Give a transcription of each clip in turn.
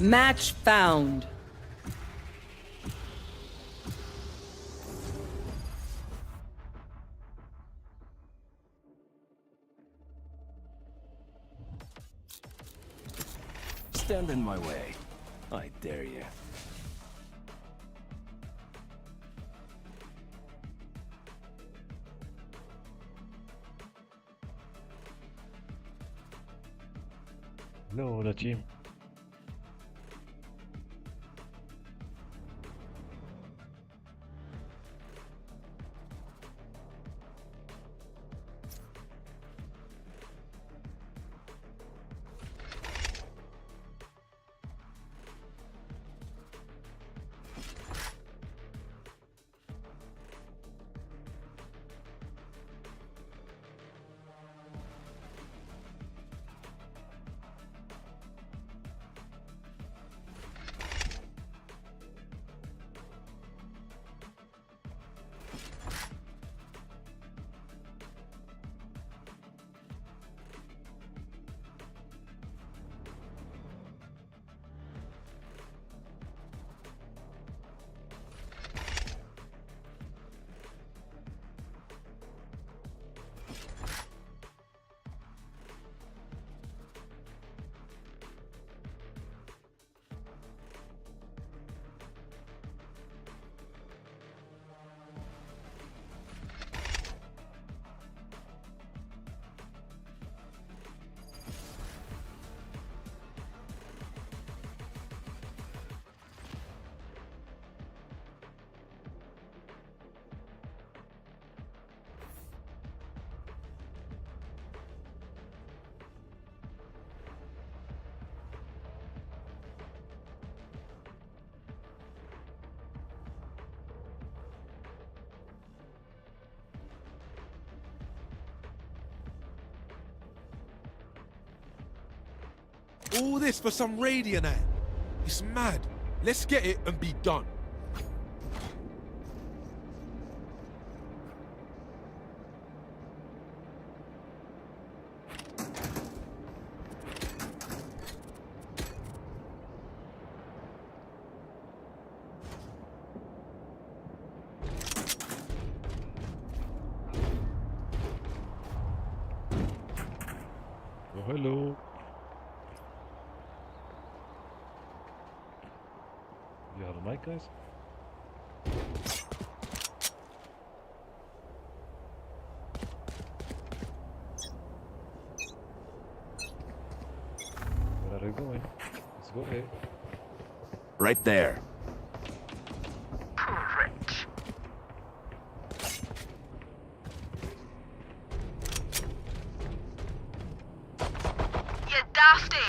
Match found. Stand in my way. I dare you. No, the team. All this for some Radiant ad. It's mad. Let's get it and be done. Oh, hello. You have a mic, guys? Where are you going? Let's go A. Right there. You dafty!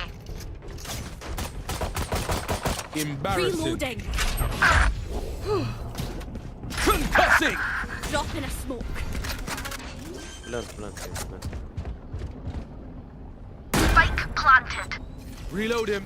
Embarrassing. Reloading. Concussing! Drop in a smoke. Plant. Spike planted. Reload him.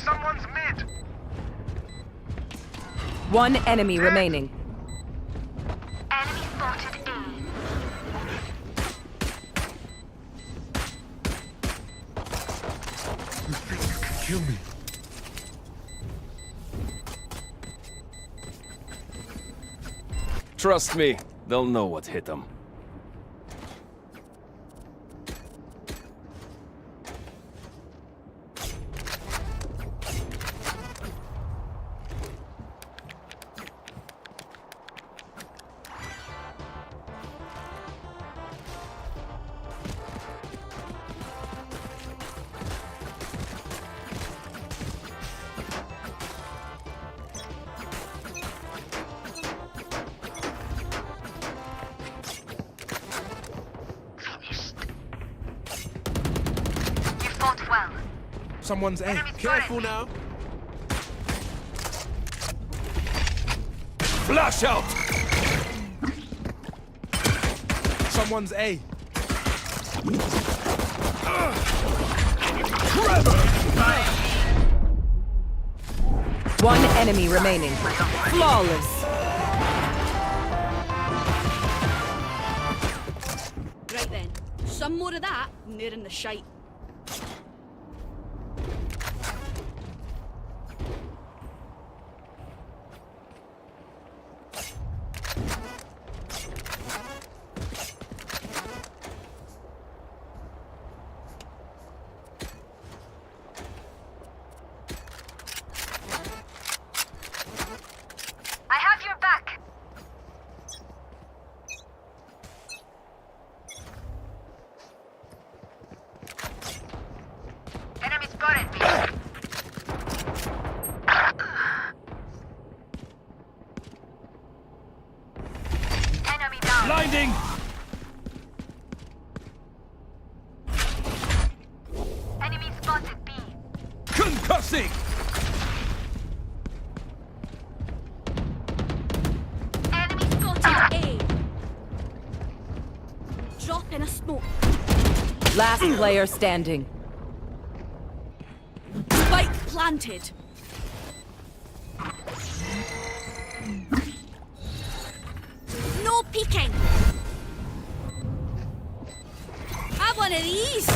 Someone's mid. One enemy remaining. Enemy spotted A. You think you can kill me? Trust me, they'll know what hit them. You fought well. Someone's A. Careful now. Flash out! Someone's A. One enemy remaining. Flawless. Right then, some more of that, and they're in the shite. I have your back. Enemy spotted me. Enemy down. Blinding! Enemy spotted B. Concussing! Enemy spotted A. Drop in a smoke. Last player standing. Spike planted. No peeking. Have one of these.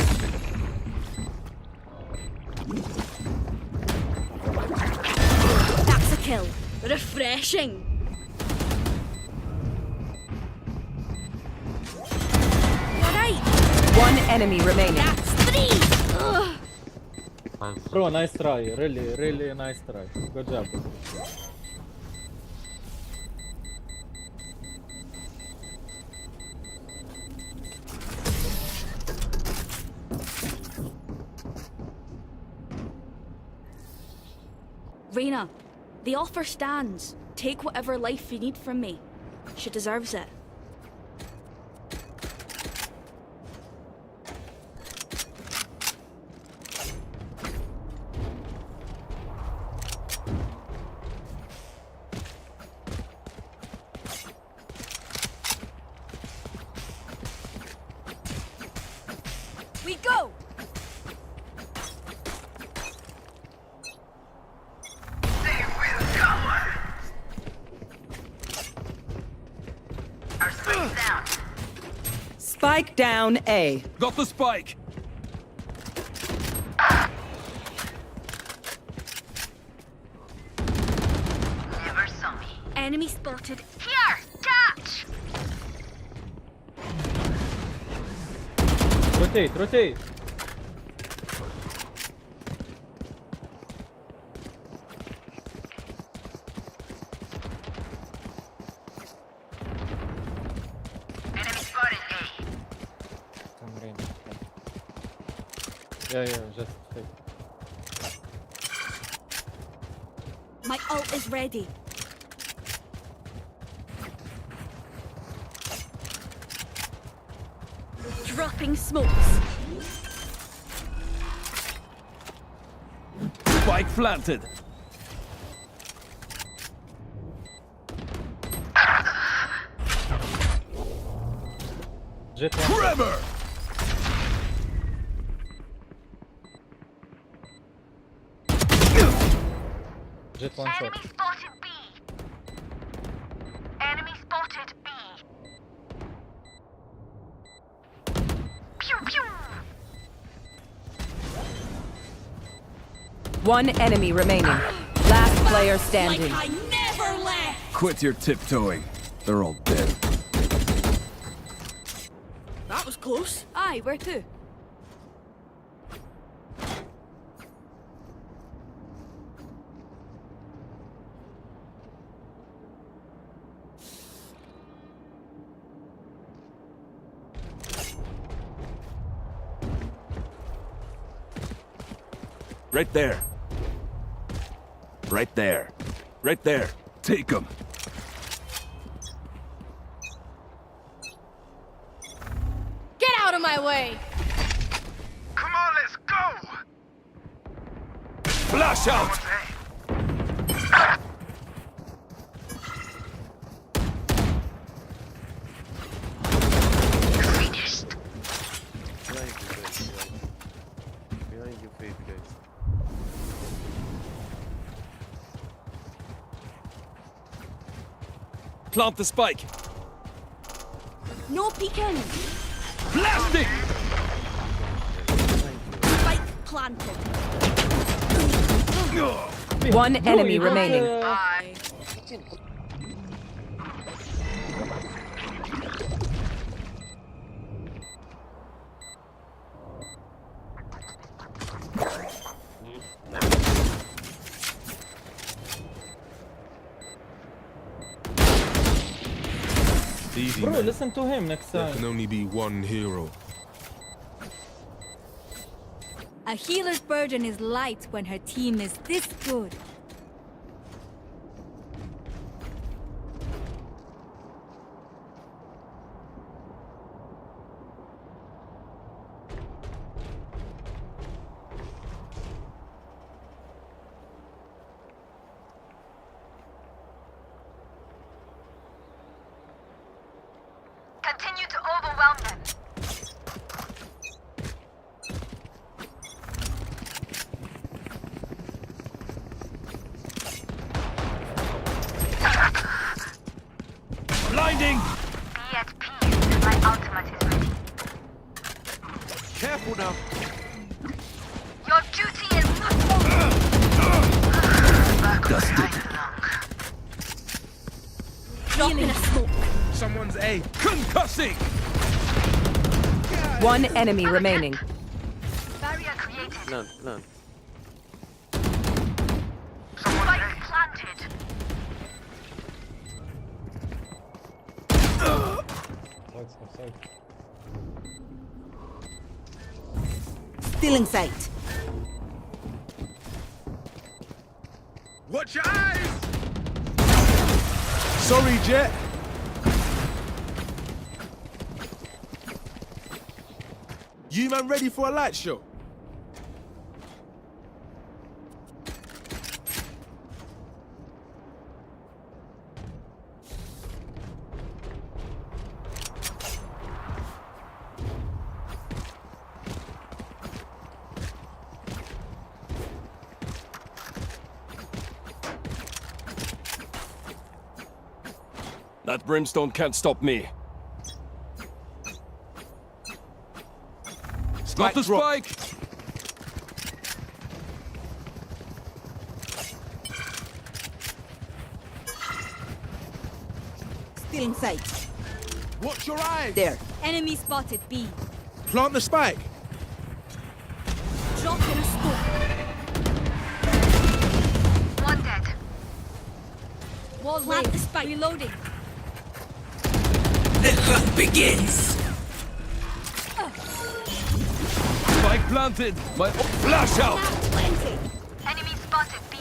That's a kill. Refreshing. Alright, One enemy remaining. that's 3. Ugh. Bro, nice try. Really nice try. Good job. Reina, the offer stands. Take whatever life you need from me. She deserves it. We go! Spike down A. Got the spike! Never saw me. Enemy spotted. Here, catch. Rotate. Enemy spotted A. Come rain. Yeah, just take. My ult is ready. Dropping smokes. Spike planted! Jet one. Trevor! Jet one shot. Enemy spotted B. Enemy spotted B. Pew pew. One enemy remaining. Last player standing. Like I never left. Quit your tiptoeing. They're all dead. That was close. Aye, where to? Right there. Right there. Right there. Take them. Get out of my way! Come on, let's go. Flash out! Finished. Behind you, baby guys. Plant the spike. No peeking. Blasting! Spike planted. One enemy Bro, remaining. Easy, Bro, man. listen to him next There time. can only be one hero. A healer's burden is light when her team is this good. Continue to overwhelm them. Blinding! Be at peace. My ultimate is ready. Careful now. Your duty is not over. Dusted. Drop in a smoke. Someone's A. Concussing! One enemy remaining. Barrier created. None, none. Spike planted. Side. Still in sight. Watch your eyes! Sorry, Jet. You man ready for a light show? That brimstone can't stop me. Got the drop. spike! Still in sight. Watch your eyes. There. Enemy spotted B. Plant the spike. Drop in a smoke. One dead. Wall Plant wave. the spike. Reloading. Spike planted! My flash out! Plenty. Enemy spotted B.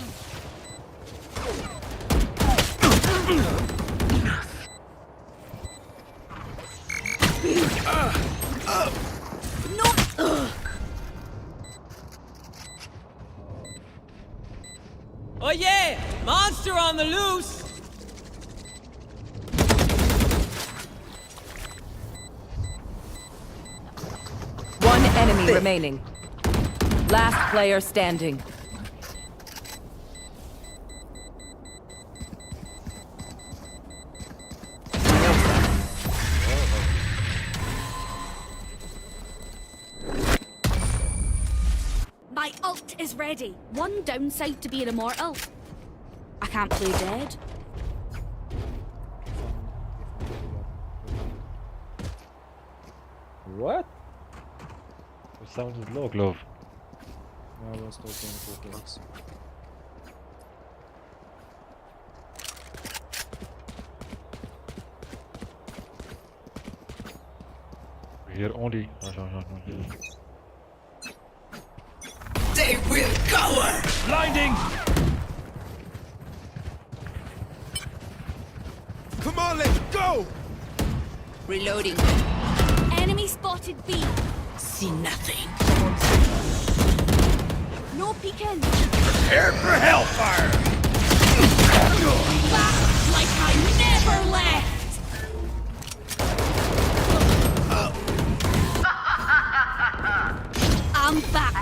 Oh yeah! Monster on the loose! One enemy remaining. Last player standing. My ult is ready. One downside to being immortal. I can't play dead. What? The sound is low, Clove. I was talking to kids. We hear only. Blinding! Come on, let's go! Reloading. Enemy spotted B. See nothing. No peeking. Prepare for hellfire! Back like I never left. I'm back.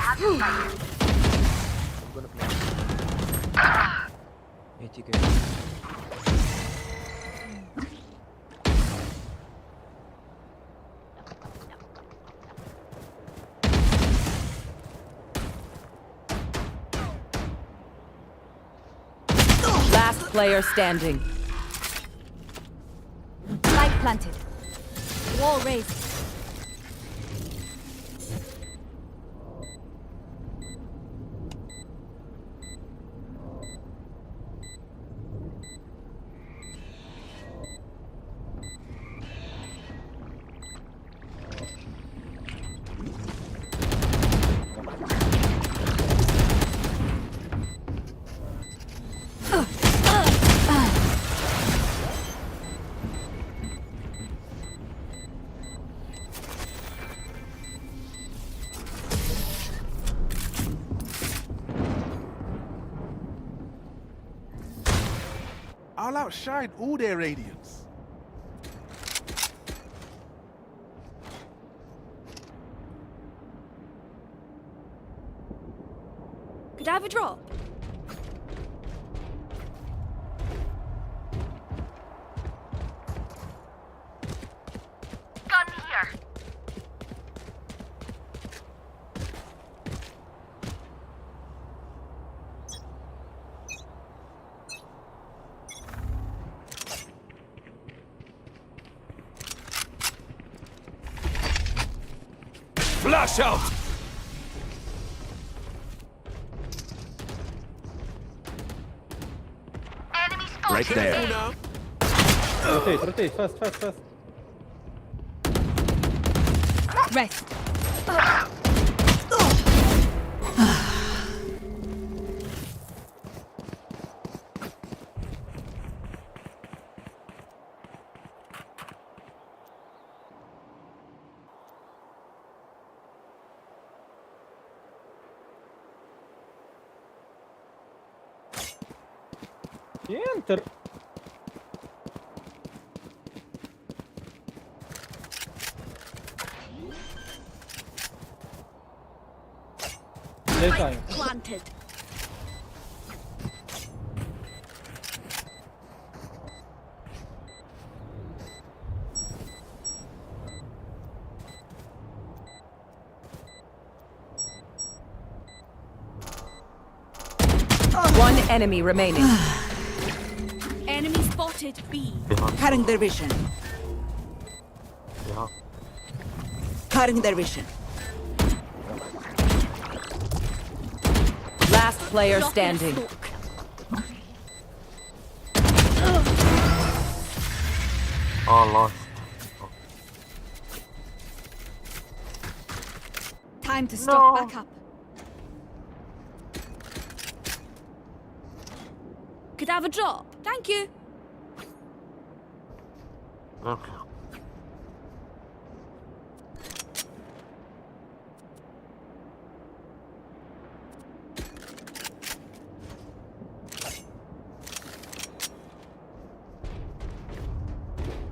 Last player standing. Light planted. Wall raised. I'll outshine all their radiance. Could I have a drop? Gun here. Flash out! Enemy spotted. Right there. Now, Rotate, rotate, fast, fast, fast. Rest. Enter. Playtime. Planted. One enemy remaining. Enemy spotted B. Cutting their vision. Cutting their vision. Last player Drop in a standing. smoke. Oh, lost. Time to stock back up. Could I have a drop? Thank you. Okay.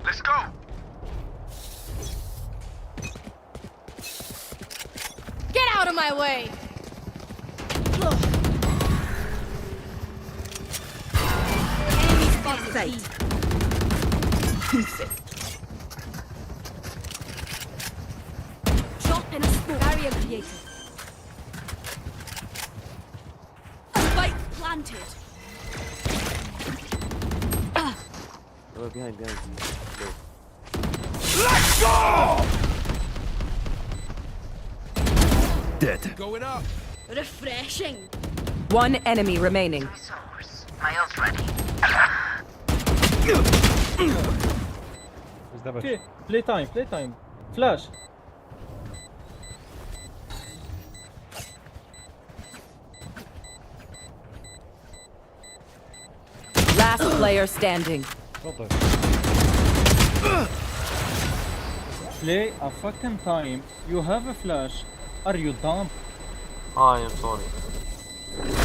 Let's go. Get out of my way. Enemy spotted B. Drop in a smoke. Barrier created. Spike planted. Oh, behind. Let's go! Dead. going up. Refreshing. One enemy remaining. Resource. My ult ready. Who's damage? Okay, playtime, playtime. Flash. Last player standing. Not there. Play a fucking time. You have a flash. Are you dumb? I am sorry.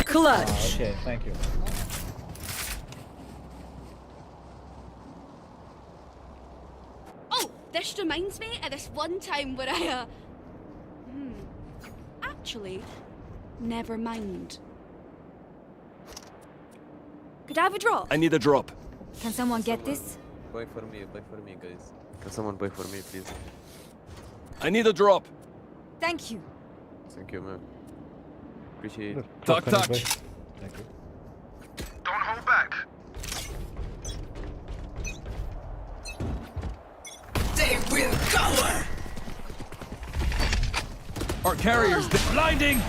Clutch. Okay, thank you. Oh, this reminds me of this one time where I, Actually, never mind. Could I have a drop? I need a drop. Can someone get this? Buy for me, guys. Can someone buy for me, please? I need a drop. Thank you. Thank you, man. Appreciate it. Tuck, Top touch. Thank you. Don't hold back. Our carrier's blinding.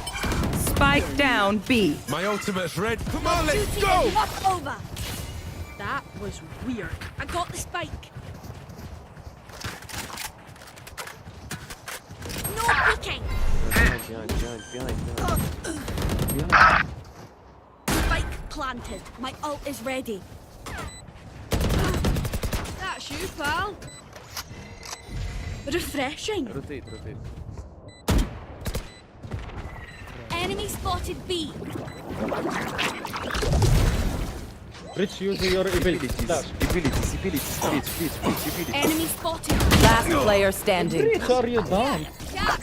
Spike down B. My ultimate's red. Come on, let's Duty go. is not over. That was weird. I got the spike. No peeking. Behind. Spike planted. My ult is ready. That's you, pal. Refreshing. Rotate. Enemy spotted B. Rich, use your ability. Dash. Abilities, please. Enemy spotted. Last player standing. Rich, are you dumb? Cat.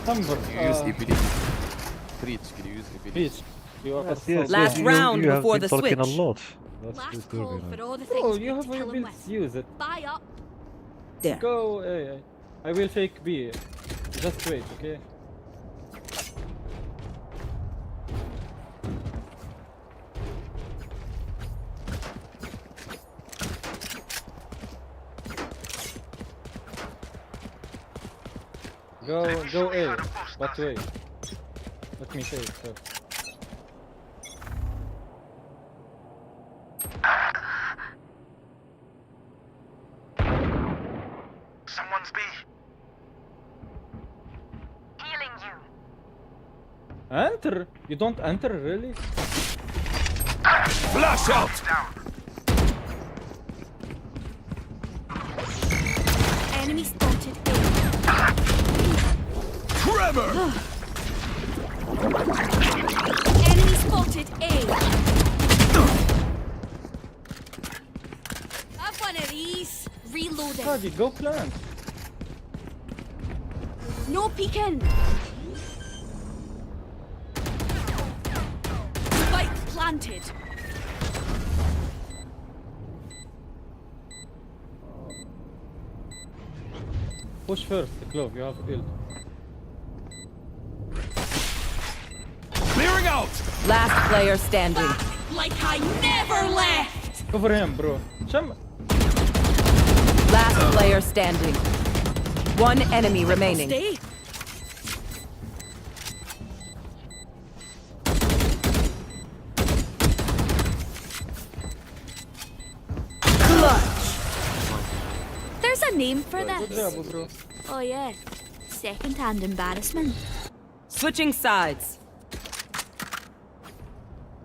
Timber. Use ability. Preach, can you use ability? Rich, you are Last round you have before been the talking switch. a lot. That's Last disturbing. call man. for all the Bro, things you we have to your kill him ability. with. Use it. Buy up. There. Go A. I will fake B. Just wait, okay? Go A. But wait. Let me say it first. Someone's B. Healing you. Enter? You don't enter, really? Flash out. Enemy spotted A. Trevor. Enemy spotted A. Have one of these. Reloading. Cardi, go plant. No peeking. Spike planted. Push first, clove, you have ult. Clearing out. Last player standing. Like I never left. Cover him, bro. Sham. Last player standing. One enemy remaining. Stay. There's a name for Good this. job, bro. Oh yeah. Second-hand embarrassment. Switching sides.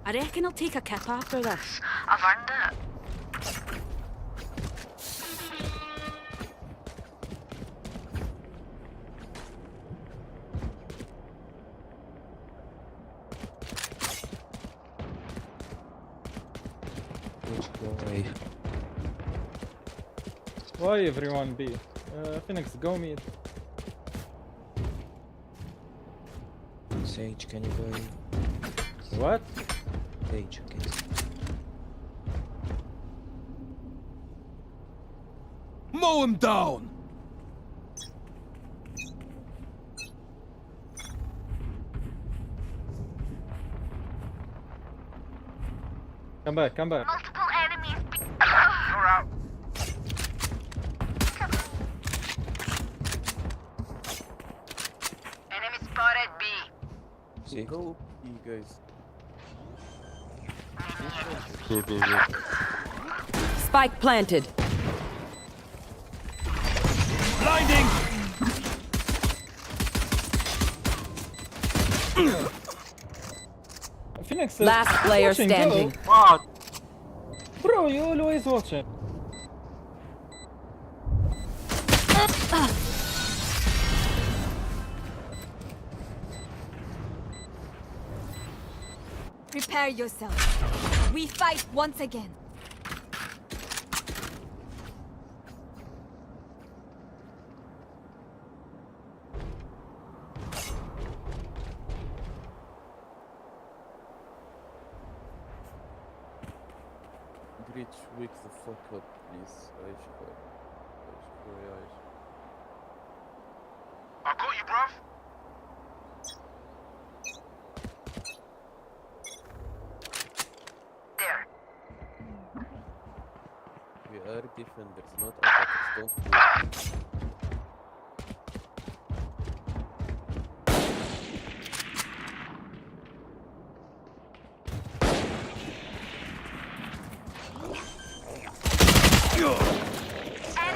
I reckon I'll take a kip after this. I've earned it. Why everyone B? Phoenix, go mid. Sage, can you go in? What? Sage, okay. Mow him down. Come back, come back. Multiple enemies. You're out. Enemy spotted B. See? Go, you guys. Go. Spike planted. Blinding. Phoenix, Last player watching, standing. go. Bro, you always watching. Prepare yourself. We fight once again. Breach, wake the fuck up, please. I got you, bruv. defenders, not attackers.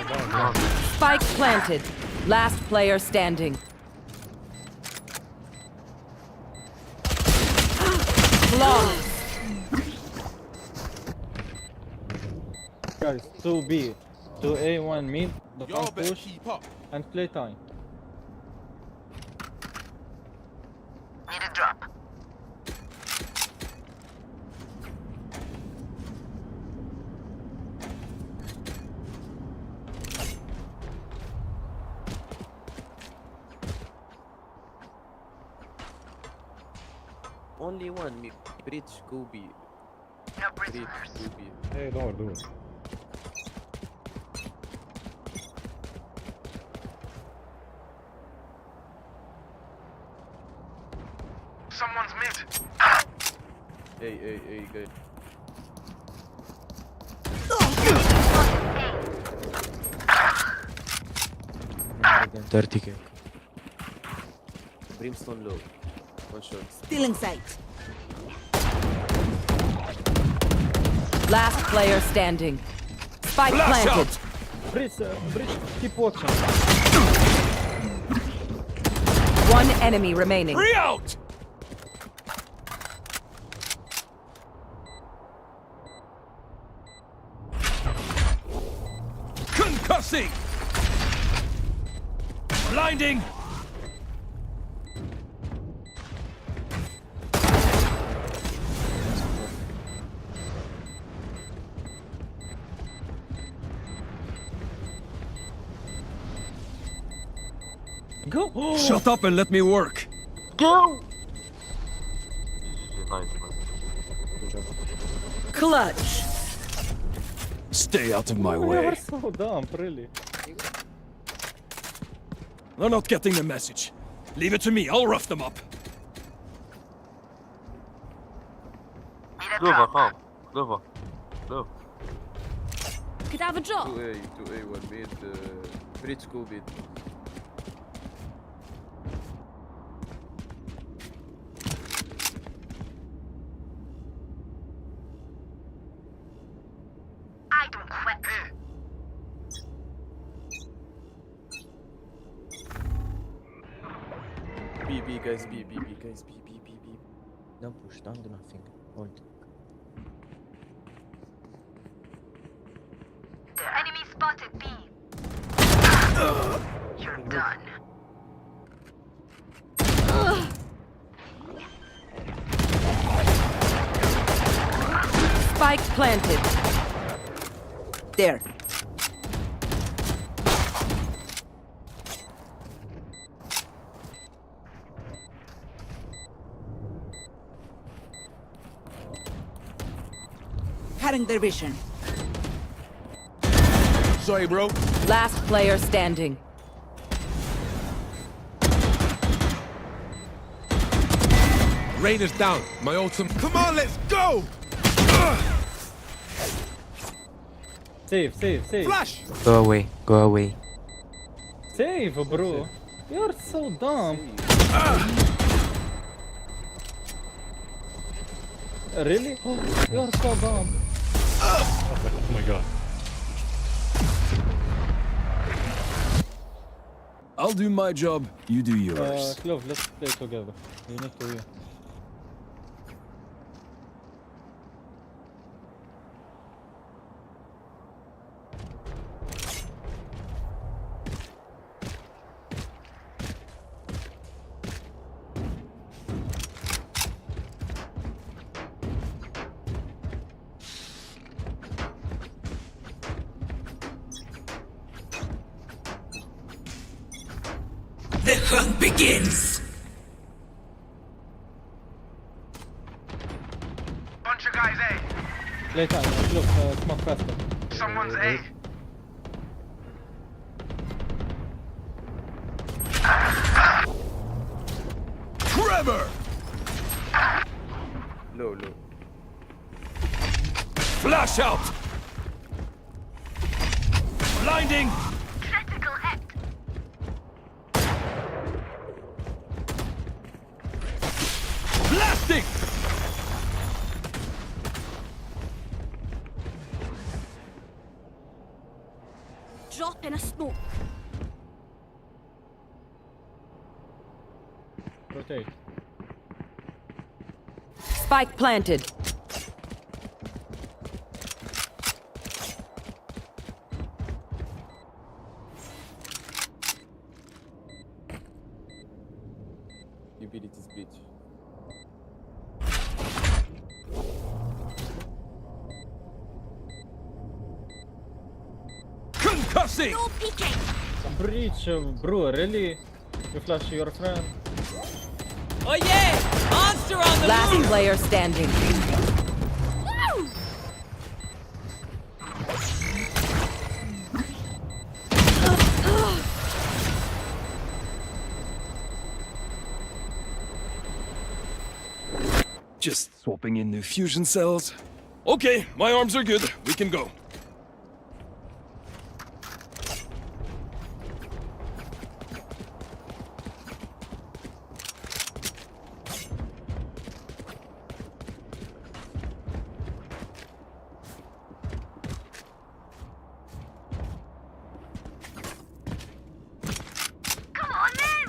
Don't move. Spike planted. Last player standing. Flawless. Guys, 2B, 2A, 1 mid, Y'all don't better push, keep up. and play time. Need a drop. Only one mid. Bridge, go B. No Bridge, prisoners. go B. Hey, don't do it. Someone's mid. Hey, guys. Again, 30k. Brimstone low. One shot. Still in sight. Last player standing. Spike planted. Bridge, keep watching. One enemy remaining. Free out! Concussing! Blinding! Go! Shut up and let me work. Go! Clutch. Stay out of my We are way. so dumb, really. They're not getting the message. Leave it to me. I'll rough them up. Need a drop. Could I have a drop? 2A, 1 mid. Bridge, go mid. I don't quit. B, guys, B, guys, B. Don't push, don't do nothing. Hold. The enemy spotted B. You're done. Spike planted. There. Cutting their vision. Sorry, bro. Last player standing. Rain is down. My ultimate. Come on, let's go! Save. Flash! Go away. Save, bro. You're so dumb. Really? You're so dumb. Oh my god. I'll do my job. You do yours. Clove, let's play together. You need to win. The hunt begins. Bunch of guys A. Play time. Look, smoke faster. Someone's A. Trevor! Low. Flash out! Blinding! Critical hit. Blasting! Drop in a smoke. Rotate. Spike planted. You beat it, this bitch. Concussing! No peeking. Breach, bro, really? You flash your friend? Oh yeah! Monster on the Last move! player standing. Just swapping in new fusion cells. Okay, my arms are good. We can go. Come on then.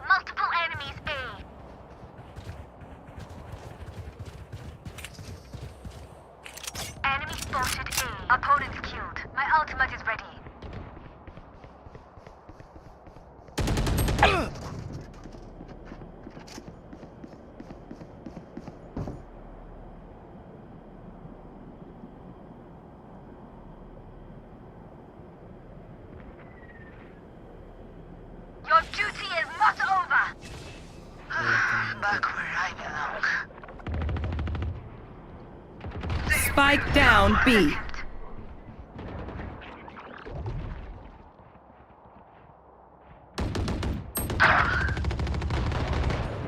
Multiple enemies A. Enemy spotted A. Opponent killed. My ultimate is ready. Your duty is not over. Back where I belong. Spike down B.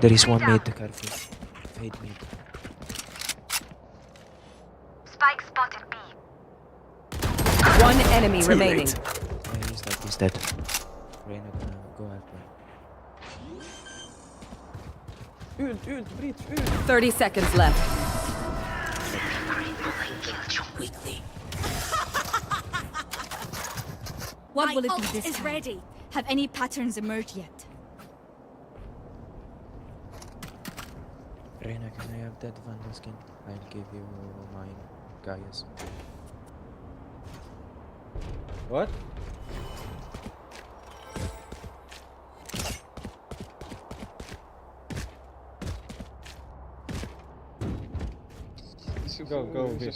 There is one mid, careful. Fade mid. Spike spotted B. One enemy Too remaining. late. Yeah, he's dead. Reyna gonna go after. Ult, breach, ult. 30 seconds left. What My will it ult be this is time? ready. Have any patterns emerged yet? Reyna, can I have that Vandal skin? I'll give you mine, Gaius. What? Go, B.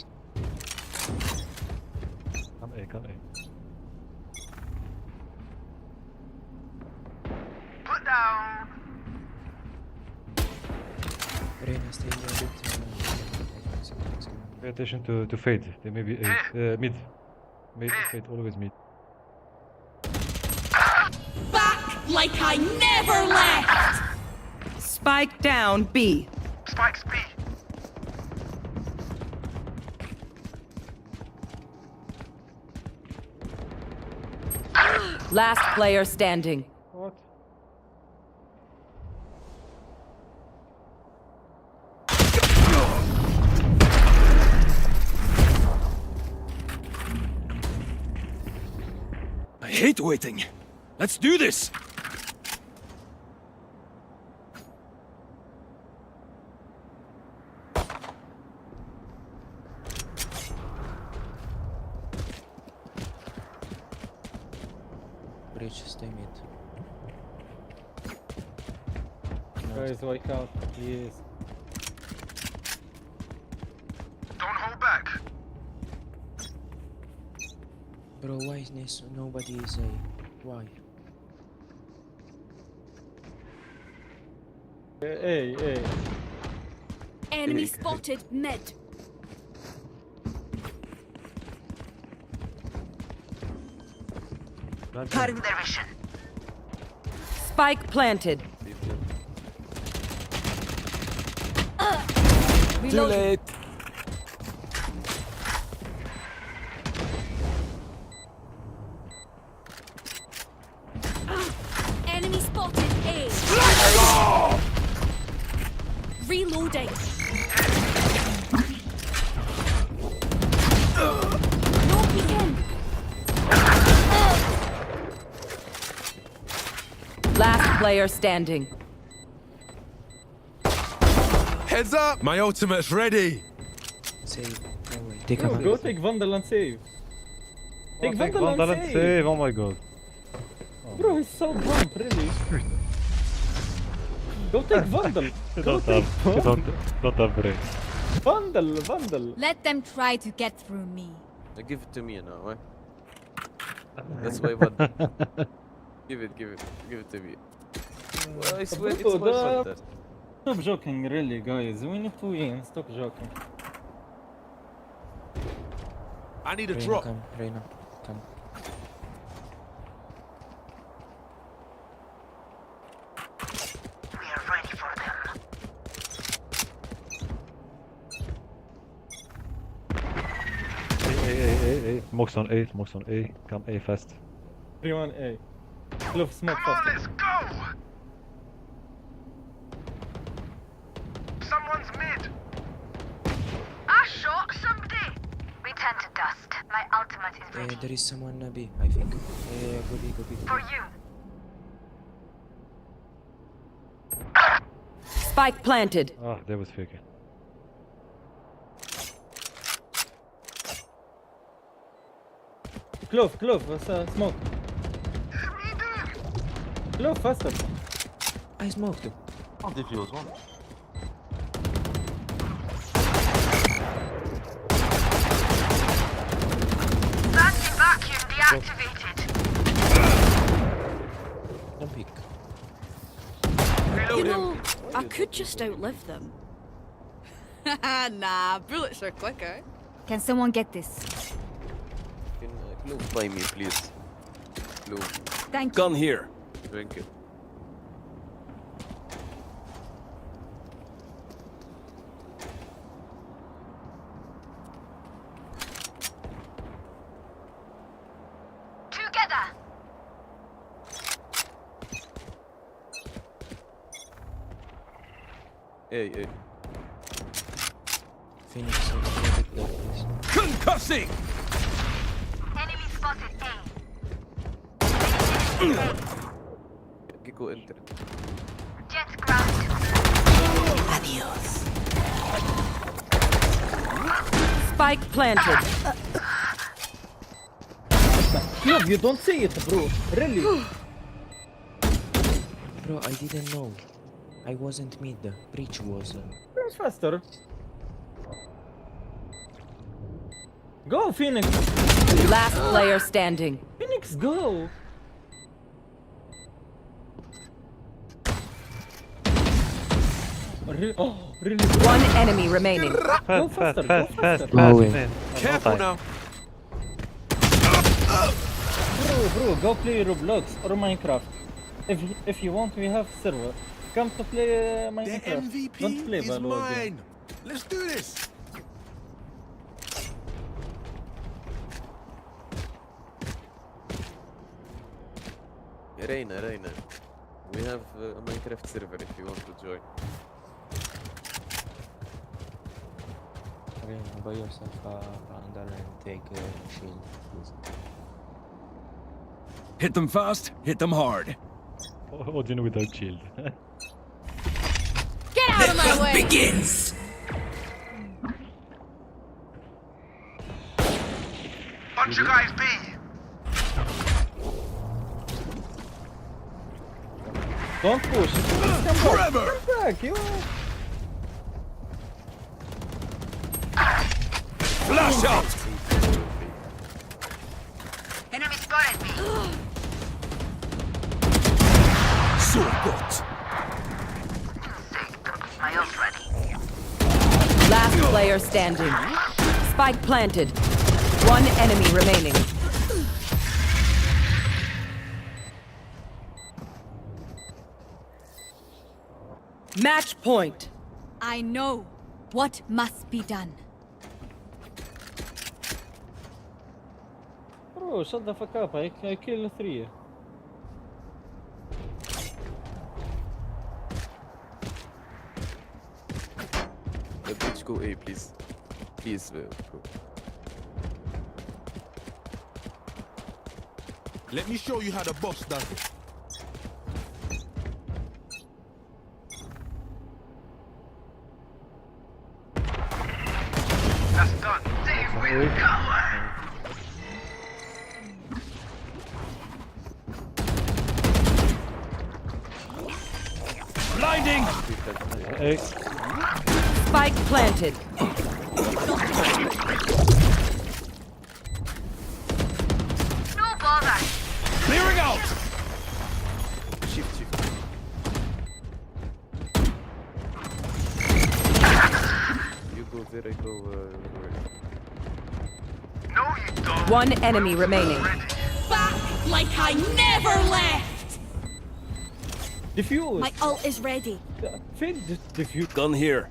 Come A, come A. Put down. Reyna, stay a bit. Pay attention to Fade. They may be A. Mid. Fade, always mid. Back like I never left. Spike down B. Spike's B. Last player standing. What? I hate waiting. Let's do this! Bridge, stay mid. Guys, wake up, please. Don't hold back. Bro, why is this? Nobody is A. Why? Hey. Enemy spotted mid. Plant Cutting their vision. Spike planted. Leave Too late. Enemy spotted A. Reloading. No peeking. Last player standing. Heads up! My ultimate's ready. Save. No way. Take Bro, a go man. take Vandal and save. Take Take Vandal Vandal and and save. save. Oh my god. Bro, he's so dumb, really. Go take Vandal. You Go don't take have, you don't have brain. Vandal, Vandal. Let them try to get through me. Give it to me now, eh? That's why what? Give it to me. Well, I swear it's Bro, my fault. Stop joking, really, guys. We need to win. Stop joking. I need a Reina, drop. come. Reina, come. We are ready for them. A. Smokes on A, smokes on A. Come A fast. 3-1-A. Clove smoke faster. Let's go! Someone's mid. I shot somebody. We tend to dust. My ultimate is ready. There is someone B, I think. Go B, go B. For you. Spike planted. Ah, that was fake. Clove, smoke. Clove faster. I smoked. Vacuum deactivated. Don't peek. You know, I could just outlive them. Nah, bullets are quicker. Can someone get this? Can Clove by me, please? Clove, Thank you. Gun here. thank you. Together. Hey. Phoenix, a little bit there, please. Concussing! Enemy spotted A. Go enter. Jet ground. Spike planted. Clove, you don't say it, bro. Really. Bro, I didn't know. I wasn't mid. Breach was. Bro, faster. Go, Phoenix. Last player standing. Phoenix, go. Oh, really? One enemy remaining. Go faster, go faster. Go in. man. Careful now. Bro, go play Roblox or Minecraft. If you want, we have server. Come to play The Minecraft. MVP Don't play is Valorant. mine. Let's do this. Reina. We have a Minecraft server if you want to join. Reina, buy yourself a Vandal and take a shield, please. Hit them fast, hit them hard. Odin without shield. Get out of my way! Begins. Bunch of guys B. Don't push. Come Forever! back. You. Flash out! Enemy spotted B. So got. My ult ready. Last player standing. Spike planted. One enemy remaining. Match point. I know. What must be done? Bro, shut the fuck up. I kill 3. The bitch go A, please. Please, bro. Let me show you how the boss does it. That's done. They will cover. Blinding! A. Spike planted. No bother. Clearing out! Shift. You go there, I go right. No, you don't. One enemy remaining. Back like I never left! Defuse. My ult is ready. Fade defuse. Gun here.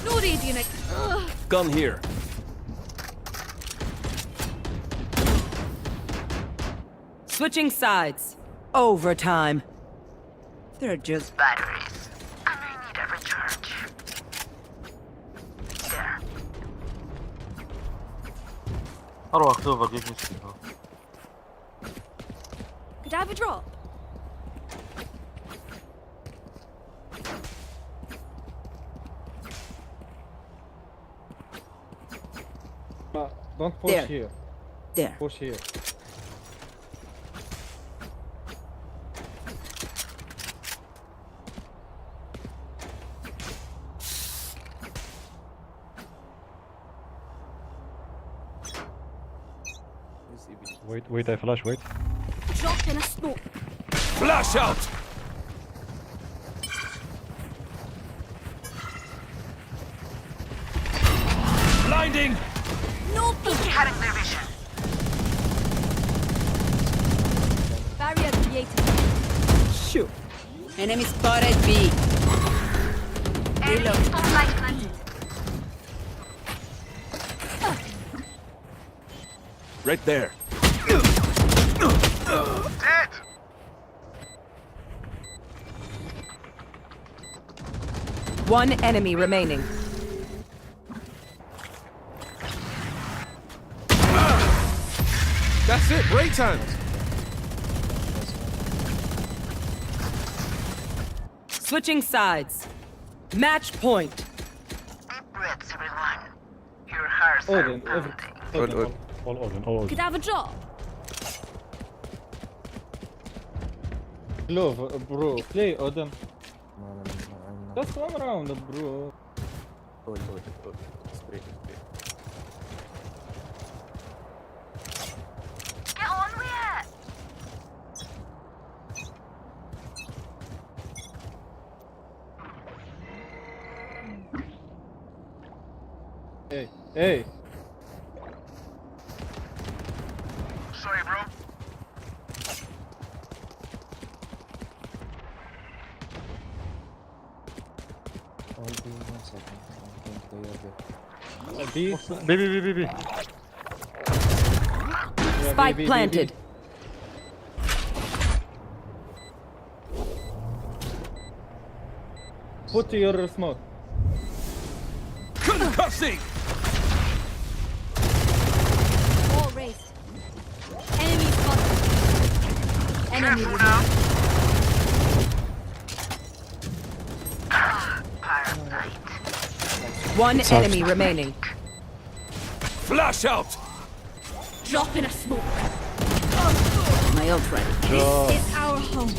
No radiant. Ugh. Gun here. Switching sides. Overtime. They're just Batteries. I may need a recharge. There. أروح clove, give me some. Could I have a drop? Don't push There. here. there. Push here. Wait, I flash, wait. Drop in a smoke. Flash out! Blinding! No peeking. Cutting their vision. Barrier created. Shoot. Enemy spotted B. Enemy spotlight planted. Right there. Dead. One enemy remaining. That's it, break time. Switching sides. Match point. Deep breaths, everyone. Your hearts Odin, are every, pounding. Odin. All Odin, all Odin. Could I have a drop? Clove, bro. Play Odin. No, I'm not. Just one round, bro. Hold. Spray. Get on with it. Hey. Sorry, bro. Hold me 1 second. I'm going to the other. B. B. Yeah, Spike B. planted. Put your smoke. Concussing! All raised. Enemy spotted. Enemy Careful removed. now. Parasite. One enemy remaining. Flash out! Drop in a smoke. My ult ready. This is our home.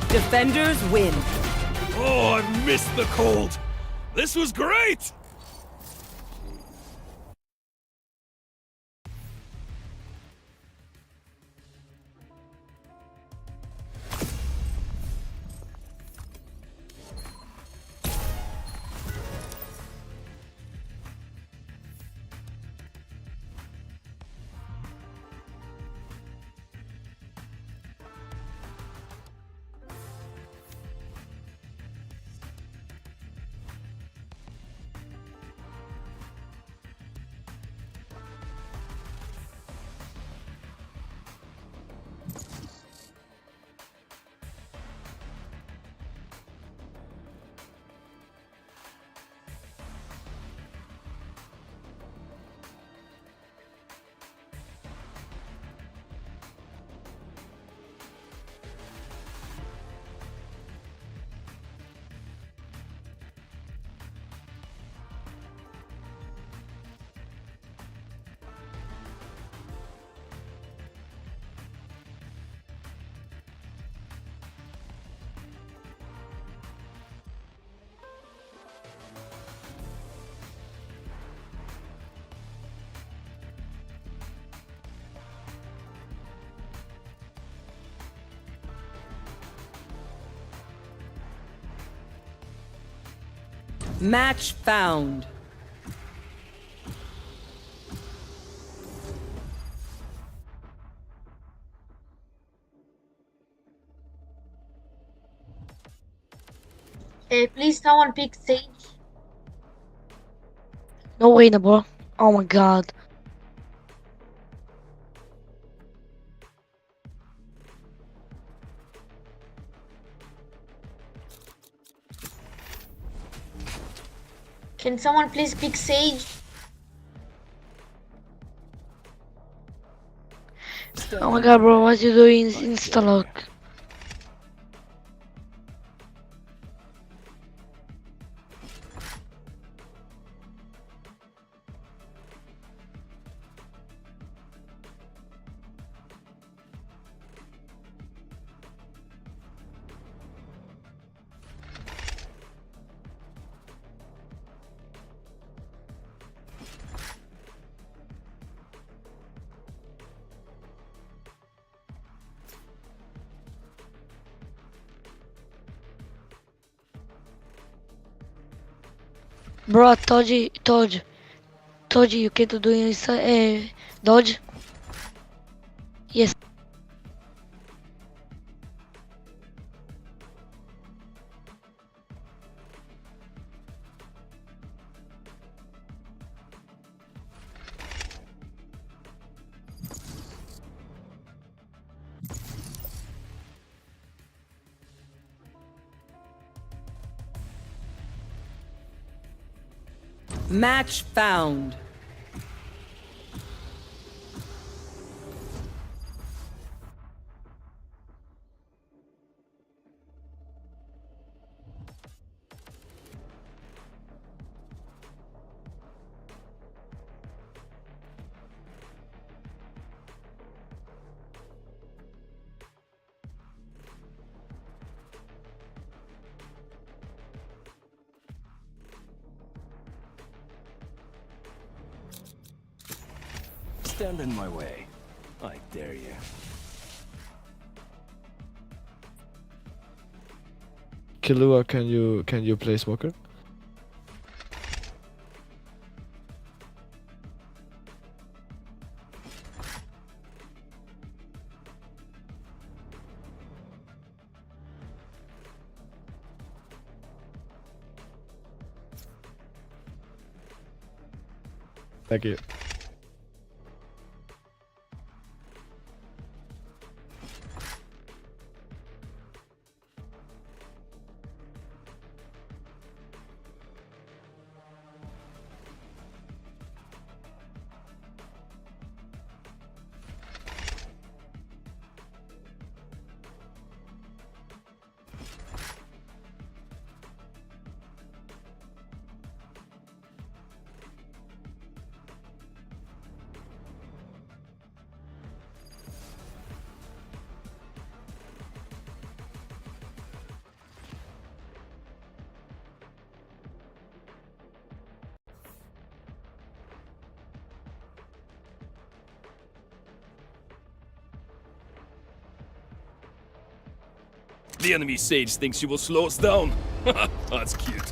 Defenders win. Oh, I missed the cold. This was great! Match found. Hey, please someone pick Sage. No way, bro. Oh my god. Can someone please pick Sage? Oh my god, bro. What you doing? Insta-lock. Bro, told you you can't do Insta, dodge. Yes. Match found. Stand in my way. I dare you. Killua, can you play smoker? Thank you. The enemy Sage thinks she will slow us down. That's cute.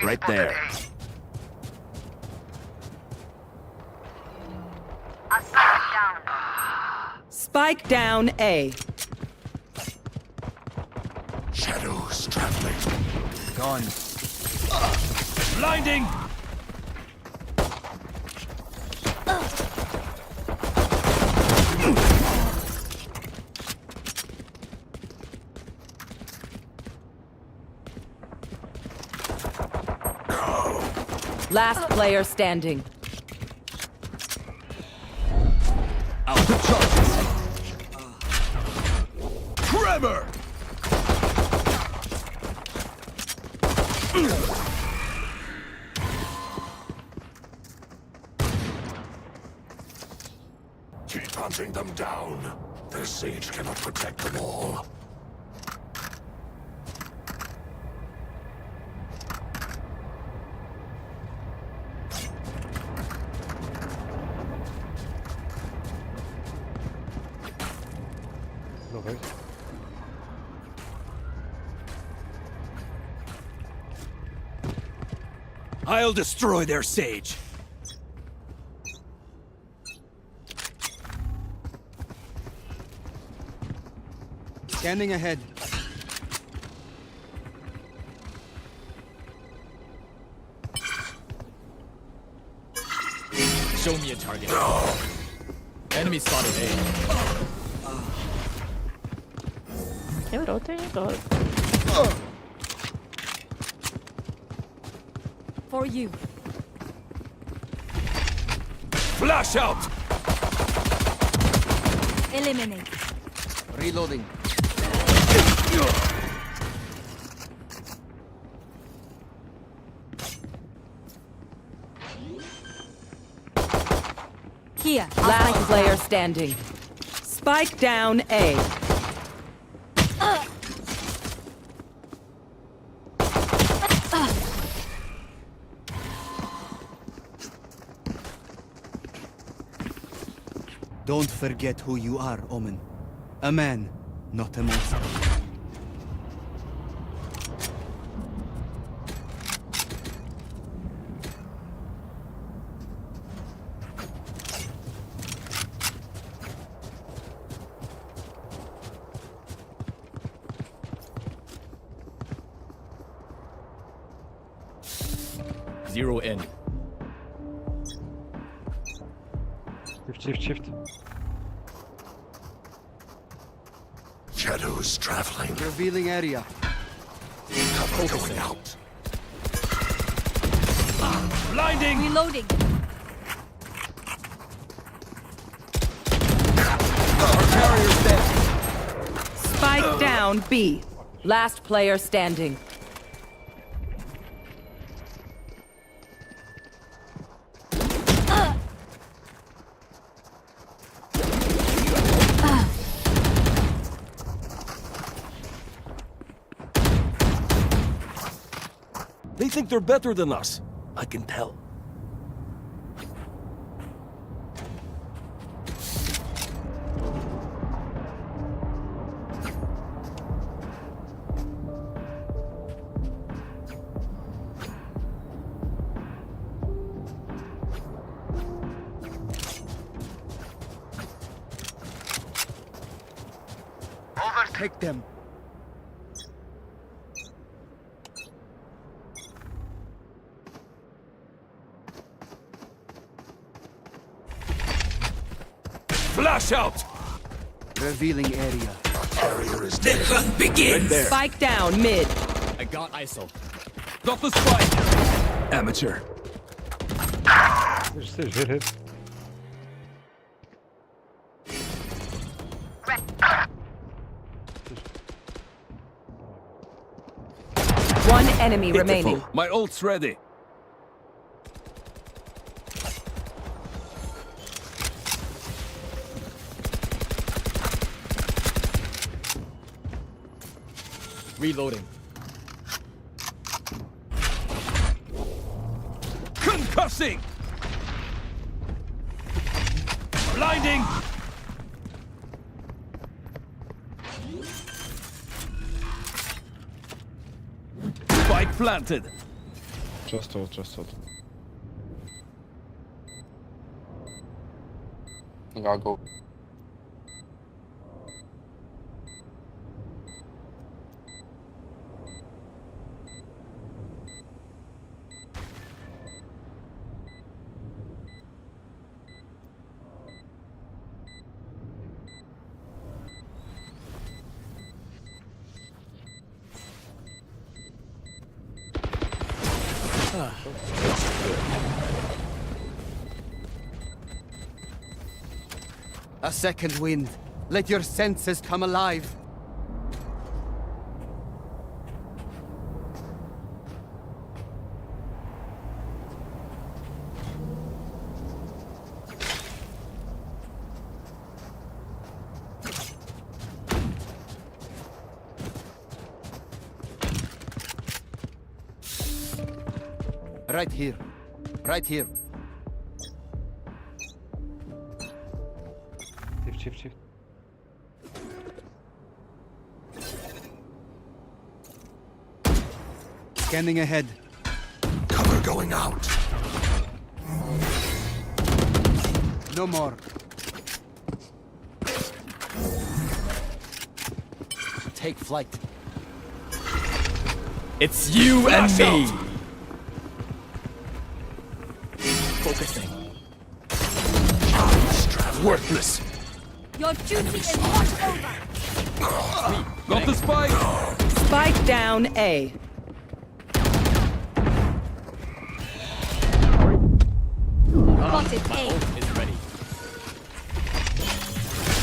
Right there. Spike down A. Shadows traveling. Gone. Blinding! Last player standing. Out the charges. Tremor! Keep hunting them down. Their sage cannot protect them all. No, guys. I'll destroy their sage. Scanning ahead. Show me a target. Enemy spotted A. For you. Flash out! Eliminate. Reloading. Here. Last player standing. Spike down A. Don't forget who you are, Omen. A man, not a monster. Zero in. Shift. Shadows traveling. Revealing area. Cover going out. Blinding! Reloading. Spike down B. Last player standing. They think they're better than us. I can tell. Take them. Flash out! Revealing area. Carrier is dead. Spike down mid. I got ISO. Got the spike! Amateur. There's stage, hit. One enemy Pitiful. remaining. My ult's ready. Reloading. Concussing! Blinding! Spike planted. Just hold. Gotta go. A second wind. Let your senses come alive. Right here. Right here. Shift. Scanning ahead. Cover going out. No more. Take flight. It's you and me. Focusing. Worthless. Your duty is not over. Got the spike. Spike down A. Spotted A. Is ready.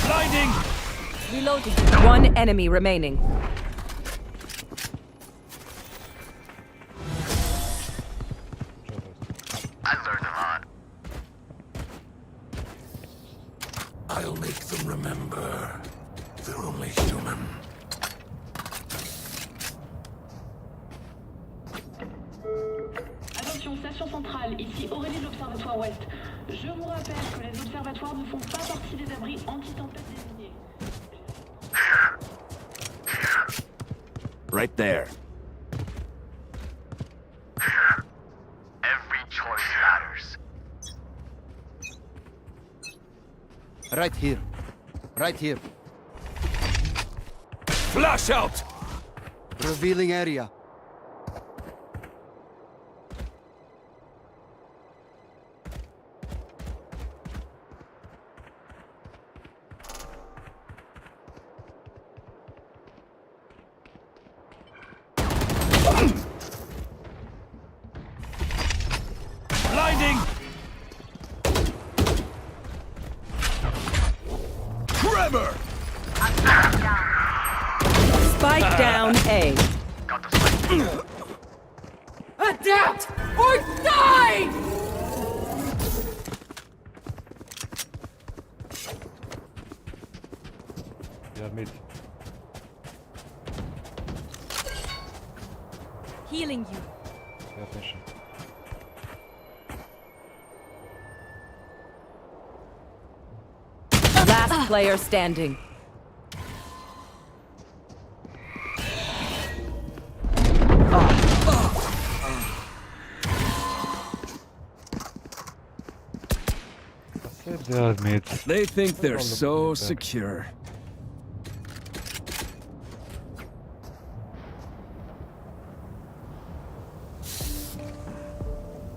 Blinding. Reloading. One enemy remaining. I'll make them remember. They're only human. Attention, station centrale, ici Aurélie de l'Observatoire Ouest. Je vous rappelle que les observatoires ne font pas partie des abris anti-tempête désignés. Right there. Every choice matters. Right here. Right here. Flash out. Revealing area. Blinding. Tremor. Spike down A. Adapt or die! Yeah, mid. Healing you. Pay attention. Last player standing. I said they are mid. They think they're so secure.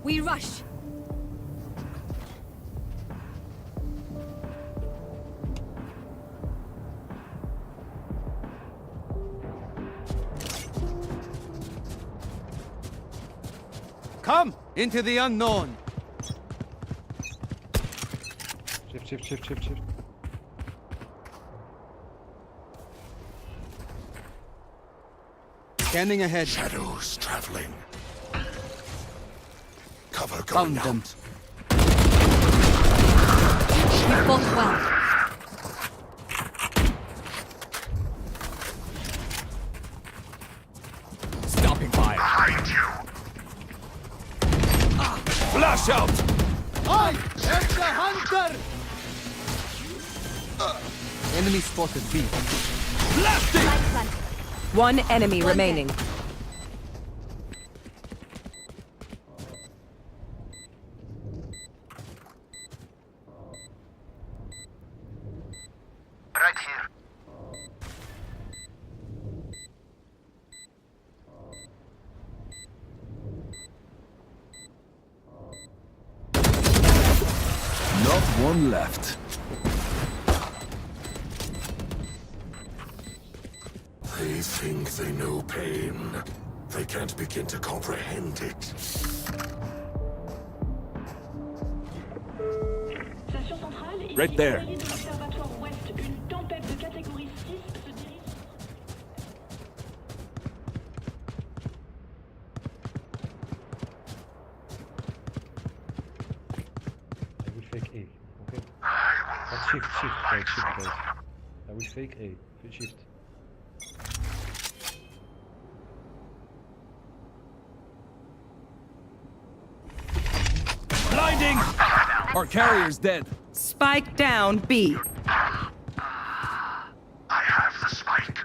We rush. Come into the unknown. Shift. Scanning ahead. Shadows traveling. Cover Found going them. out. We fought well. Stopping fire. Behind you. Flash out. I am the hunter! Enemy spotted B. Blasting. One enemy remaining. Right here. Not one left. They think they know pain. They can't begin to comprehend it. Right there. Ouvriers de l'Observatoire Ouest, une tempête de catégorie 6 se dirige. I will fake A, okay? But shift, guys, shift, guys. I will fake A, shift. Blinding! Our carrier's dead. Spike down B. I have the spike.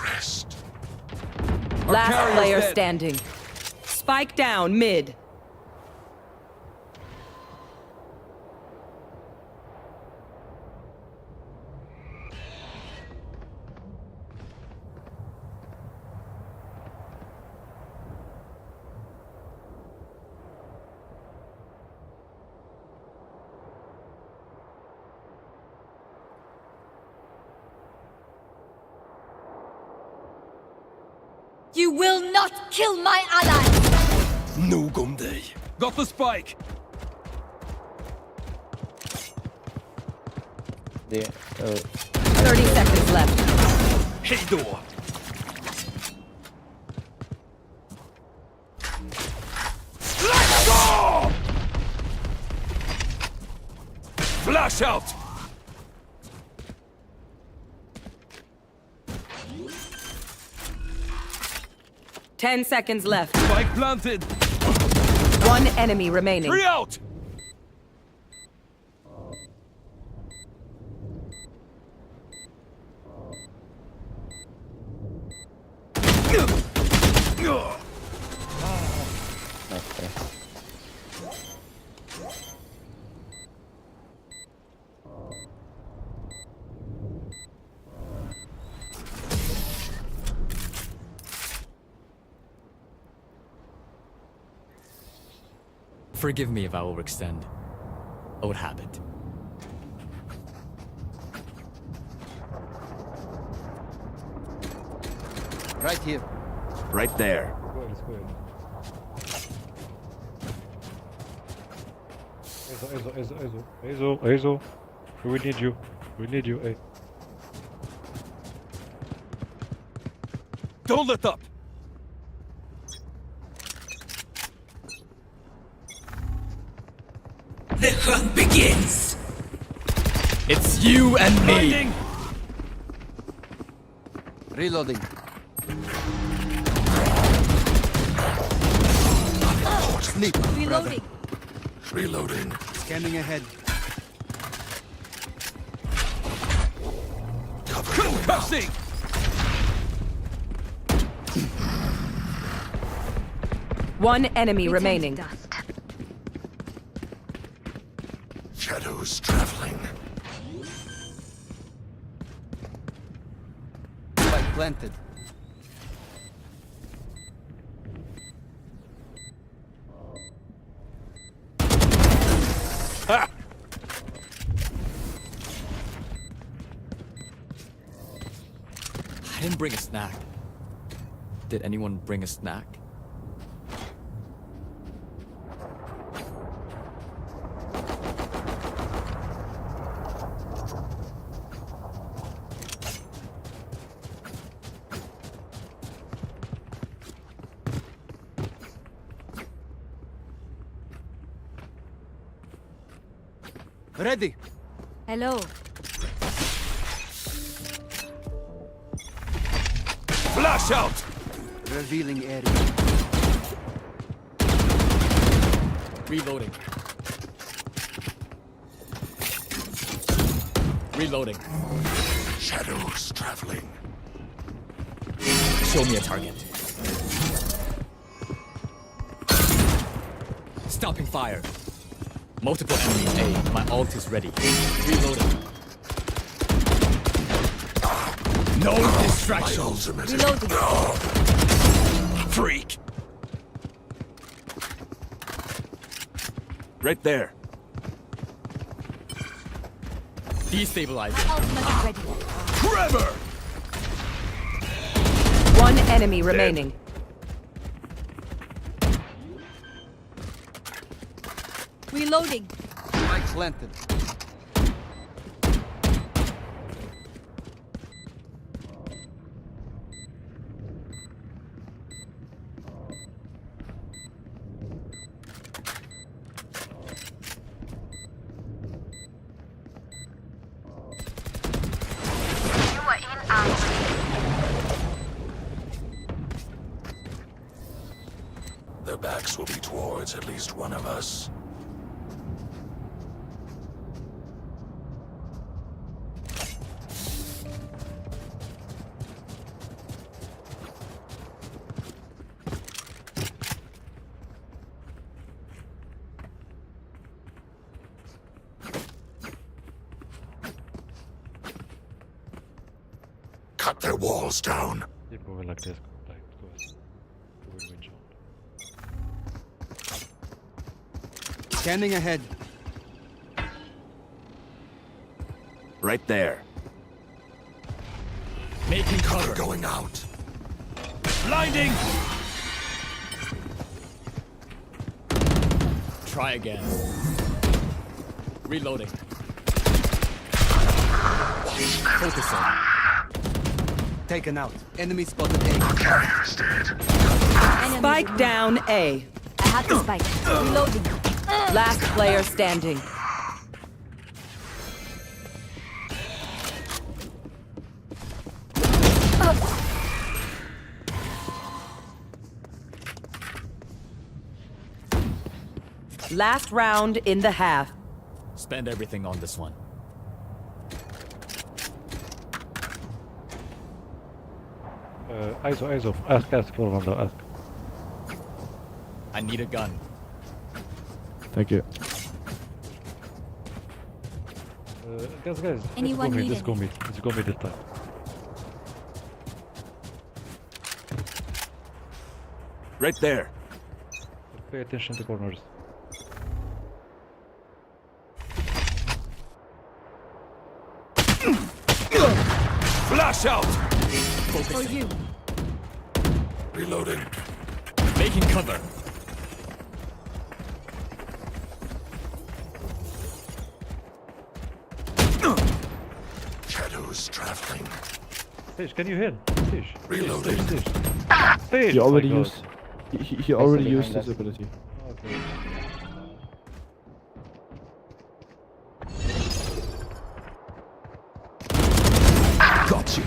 Rest. Last carrier's player dead. standing. Spike down mid. You will not kill my ally! No Gomday. Got the spike. They, 30 seconds left. Hey door. Let's go! Flash out. 10 seconds left. Spike planted. One enemy remaining. 3 out. okay. Forgive me if I overextend. Old habit. Right here. Right there. Let's go. Ezo. We need you. Hey. Don't let up. The hunt begins! It's you and me! Blinding. Reloading. Sleep. Reloading. Reloading. Scanning ahead. Concussing. One enemy remaining. Shadows traveling. Spike planted. Ha! I didn't bring a snack. Did anyone bring a snack? Ready. Hello. Flash out. Revealing area. Reloading. Reloading. Shadows traveling. Show me a target. Stopping fire. Multiple enemies A. My ult is ready. Reloading. No distractions. Reloading. Freak. Right there. Destabilizing. Ultimate is ready. Trevor! One enemy remaining. Reloading. Spike planted. You are in our Their backs will be towards at least one of us. Cut their walls down. Keep moving like this, like because we will win shot. Scanning ahead. Right there. Making cover. Going out. Blinding! Try again. Reloading. Focusing. Taken out. Enemy spotted A. Carrier's dead. Enemy Spike removed. down A. I have the spike. Reloading. Last player standing. Last round in the half. Spend everything on this one. Eyes off. Ask for one, ask. I need a gun. Thank you. Guys, Anyone need let's go mid this time. Right there. Pay attention to corners. Flash out! For you. Reloading. Making cover. Shadows traveling. Sage, can you heal? Sage. Reloading. Sage. He already Oh my God. used. He already used his ability. Okay. Got you.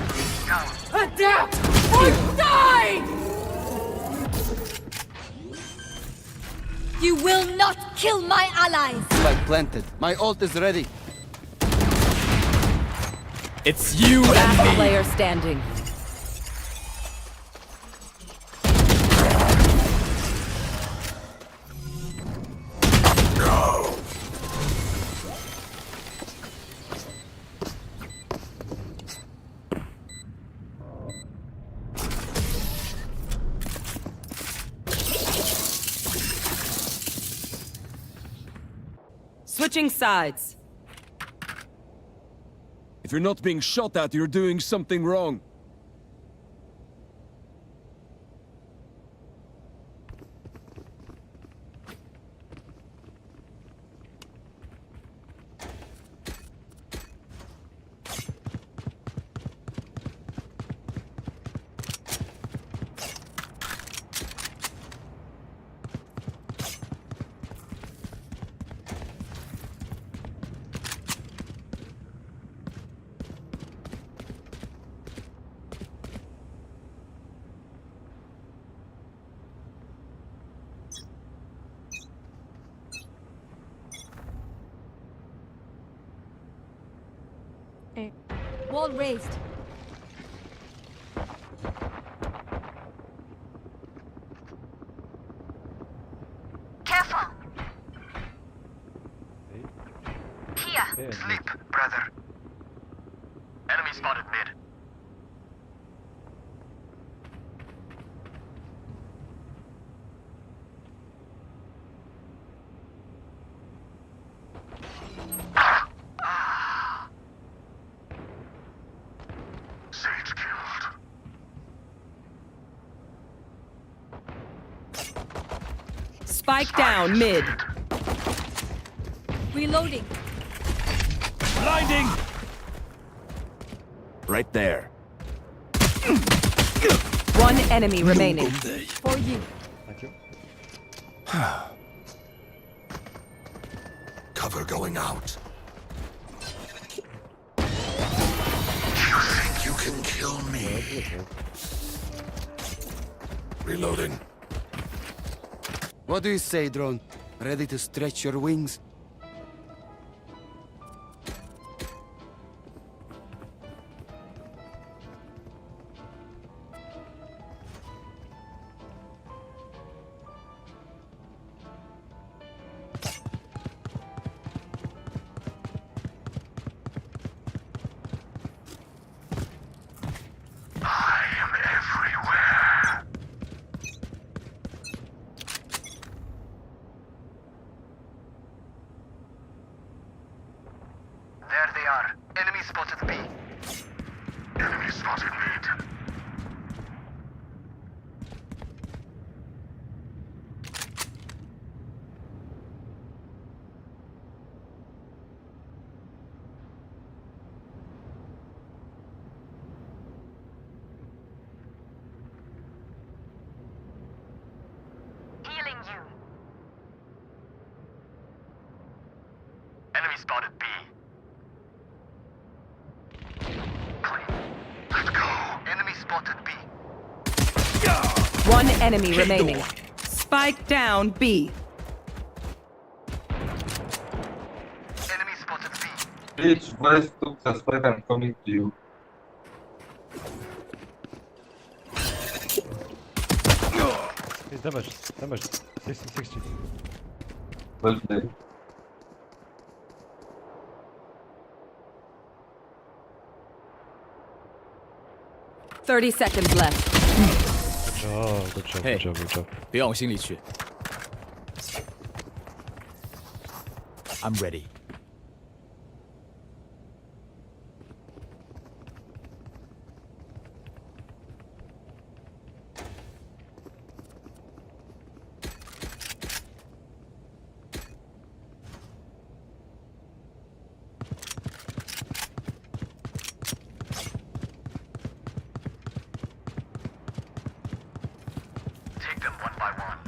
Adapt or die! You will not kill my allies. Spike planted. My ult is ready. It's you and Last me. player standing. Switching sides. If you're not being shot at, you're doing something wrong. Wall raised. Careful. Hey. Here. Sleep, brother. Enemy spotted mid. Spike down mid. Reloading. Blinding! Right there. One enemy remaining. For you. Thank you. Cover going out. You can kill me. Reloading. What do you say, drone? Ready to stretch your wings? There they are. Enemy spotted B. Enemy spotted mid. Healing you. Enemy spotted B. Let's go. Enemy spotted B. One enemy remaining. Spike down B. Enemy spotted B. Bitch, where's to suspect I'm coming to you? He's damaged. Damaged. 60. Well played. Thirty seconds left. Good job. Hey. Good job. 别往我心里去。I'm ready. Take them one by one.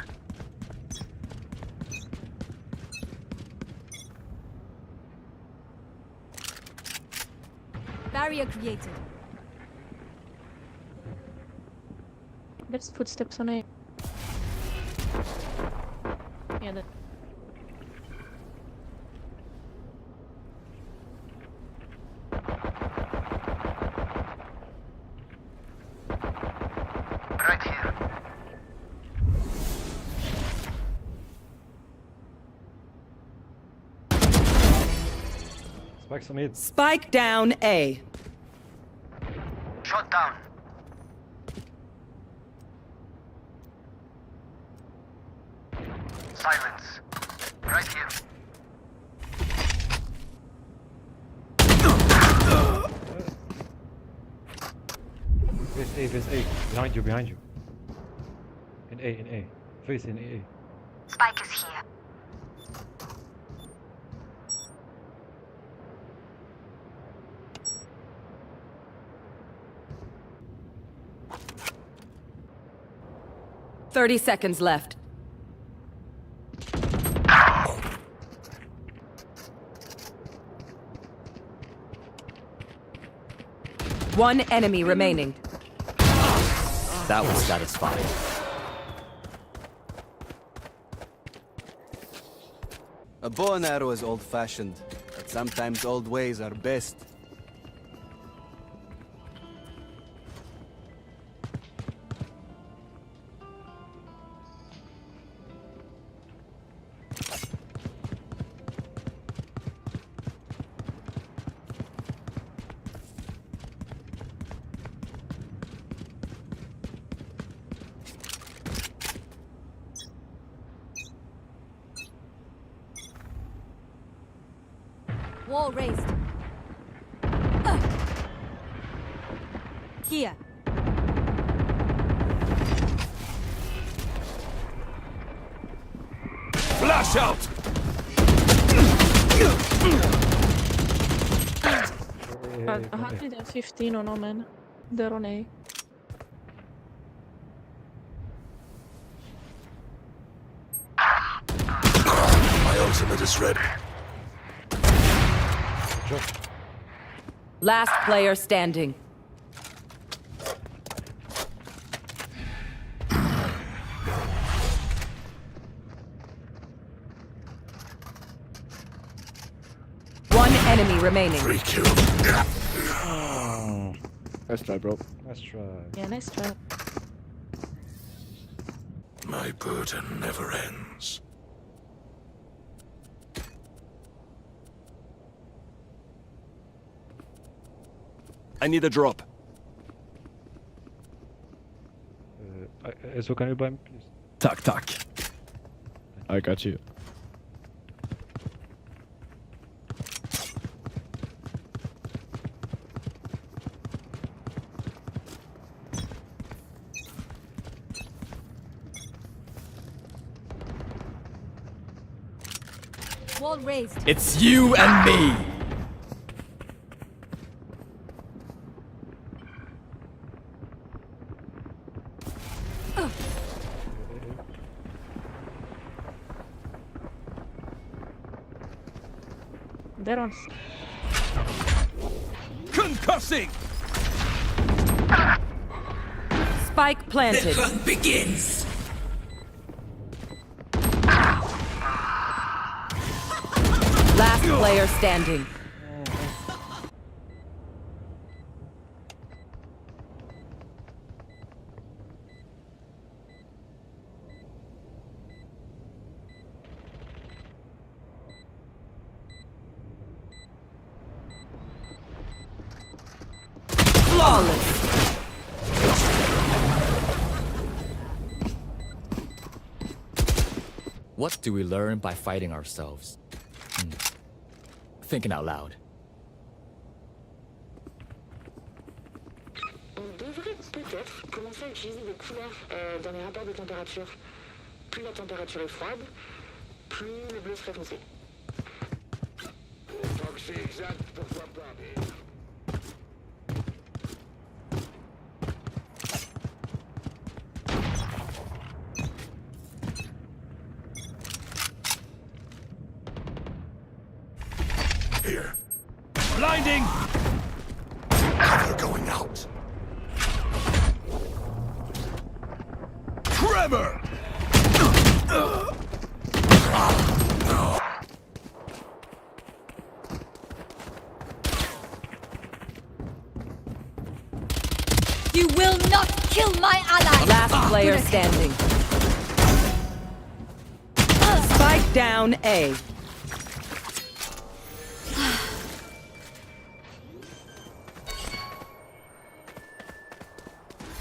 Barrier created. There's footsteps on A. Yeah, that. Right here. Spike's on mid. Spike down A. Shot down. Silence. Right here. Base A. Behind you. In A. Face in A. Spike is here. Thirty seconds left. One enemy remaining. That was satisfying. A bow and arrow is old-fashioned, but sometimes old ways are best. Wall raised. Here. Flash out! Hey, 115 on Omen. They're on A. My ultimate is ready. Last player standing. One enemy remaining. 3 kill. Nice try, bro. Nice try. Yeah, nice try. My burden never ends. I need a drop. So can you buy me, please? Tack. I got you. Wall raised. It's you and me. They're on. Concussing! Spike planted. Begins. Last player standing. Flawless. What do we learn by fighting ourselves? Thinking out loud. On devrait peut-être commencer à utiliser des couleurs dans les rapports de température. Plus la température est froide, plus le bleu serait foncé. Tant que c'est exact, pourquoi pas, mais... Here. Blinding! Cover going out. Tremor! You will not kill my ally! Last player standing. Spike down A.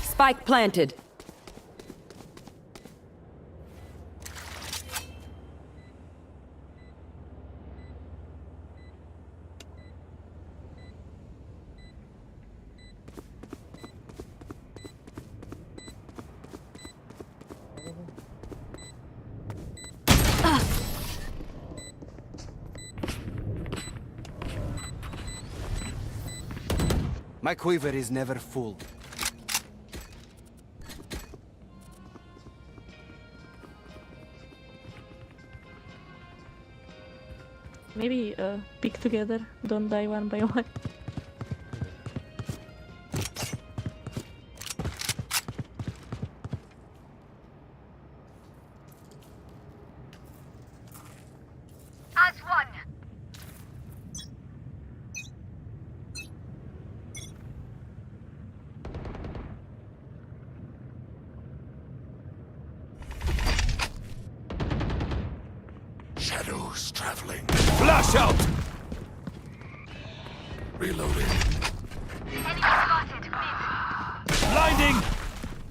Spike planted. My quiver is never full. Maybe pick together, don't die one by one. As one. Shadows traveling. Flash out! Reloading. Enemy spotted. Mid. Blinding!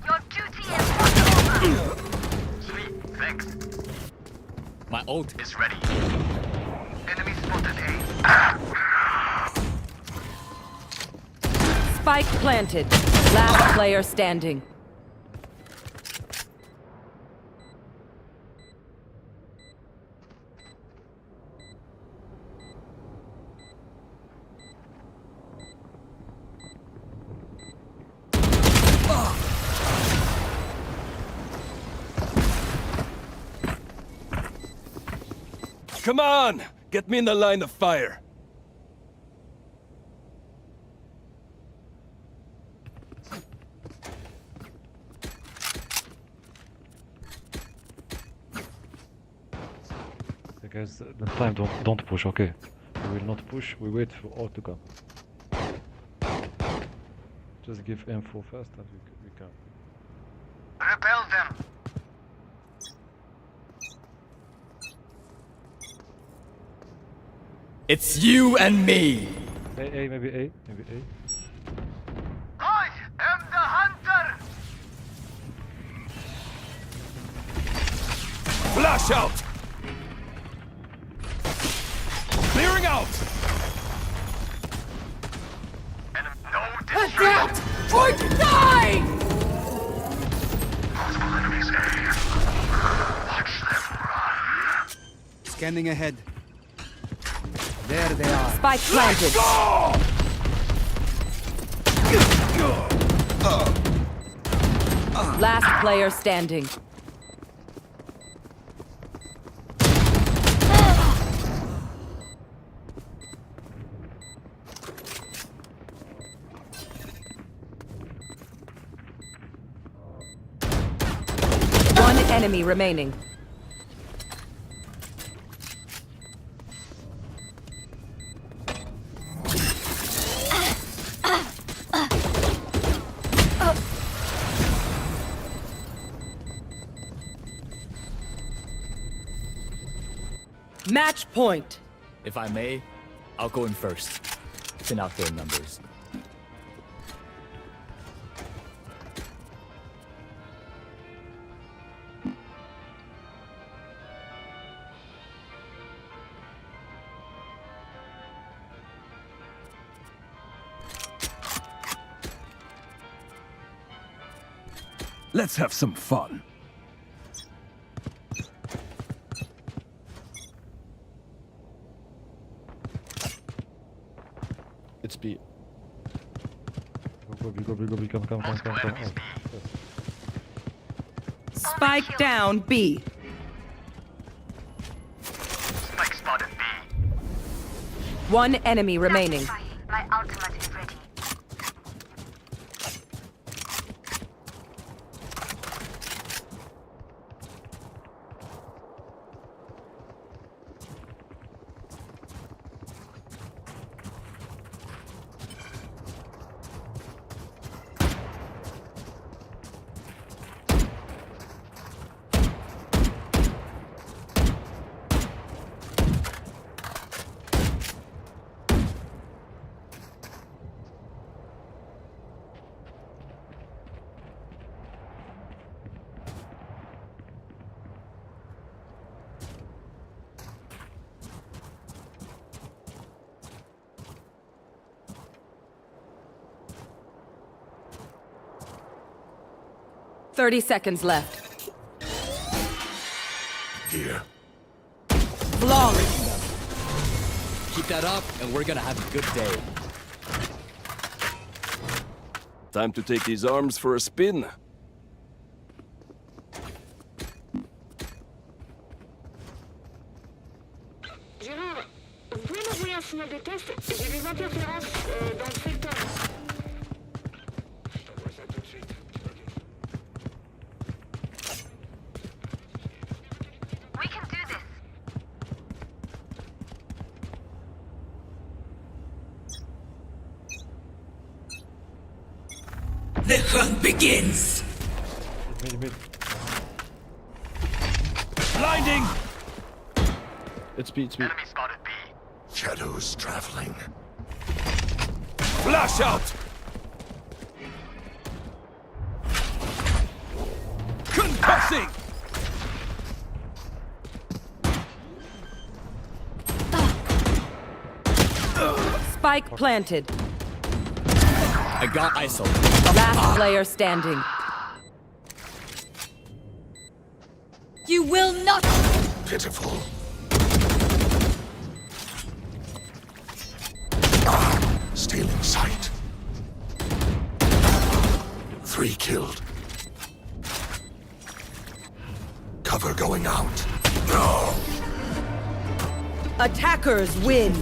Your duty is over. Sweet, thanks. My ult Is ready. Enemy spotted A. Spike planted. Last player standing. Come on! Get me in the line of fire. Okay, guys, the time don't push, okay? We will not push, we wait for all to come. Just give info first and we can. Repel them. It's you and me. A, maybe A, maybe A. I am the hunter. Flash out! Clearing out! Adapt! Or die! Multiple enemies A. Watch them run. Scanning ahead. There they are. Spike planted. Last player standing. One enemy remaining. Match point. If I may, I'll go in first. Thin out their numbers. Let's have some fun. It's B. Go, come. Oh. Spike down B. Spike spotted B. One enemy remaining. My ultimate is ready. Thirty seconds left. Here. Flawless. Keep that up, and we're gonna have a good day. Time to take these arms for a spin. Gérard, vous pouvez m'envoyer un signal de test? J'ai des interférences dans le secteur. We can do this. The hunt begins! Mid. Blinding! It's B. Enemy spotted B. Shadows traveling. Flash out! Concussing! Spike planted. I got ISO. Last player standing. You will not. Pitiful. Stealing sight. 3 killed. Cover going out. No. Attackers win.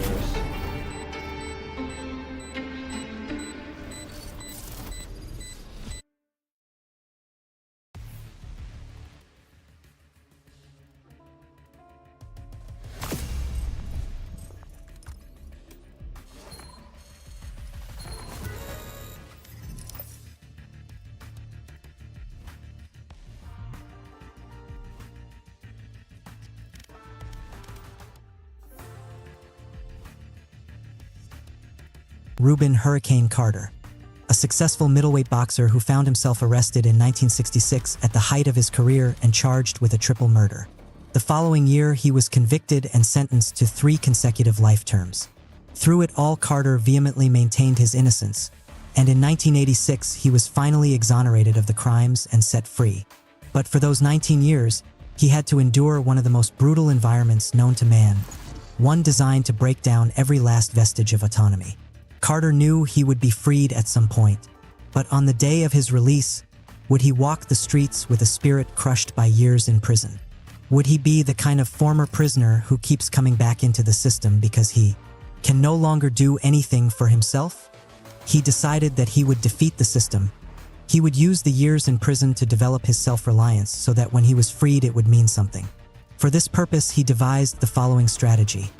Rubin Hurricane Carter, a successful middleweight boxer who found himself arrested in 1966 at the height of his career and charged with a triple murder. The following year, he was convicted and sentenced to 3 consecutive life terms. Through it all, Carter vehemently maintained his innocence, and in 1986 he was finally exonerated of the crimes and set free. But for those 19 years, he had to endure one of the most brutal environments known to man, one designed to break down every last vestige of autonomy. Carter knew he would be freed at some point, but on the day of his release, would he walk the streets with a spirit crushed by years in prison? Would he be the kind of former prisoner who keeps coming back into the system because he can no longer do anything for himself? He decided that he would defeat the system. He would use the years in prison to develop his self-reliance so that when he was freed it would mean something. For this purpose, he devised the following strategy.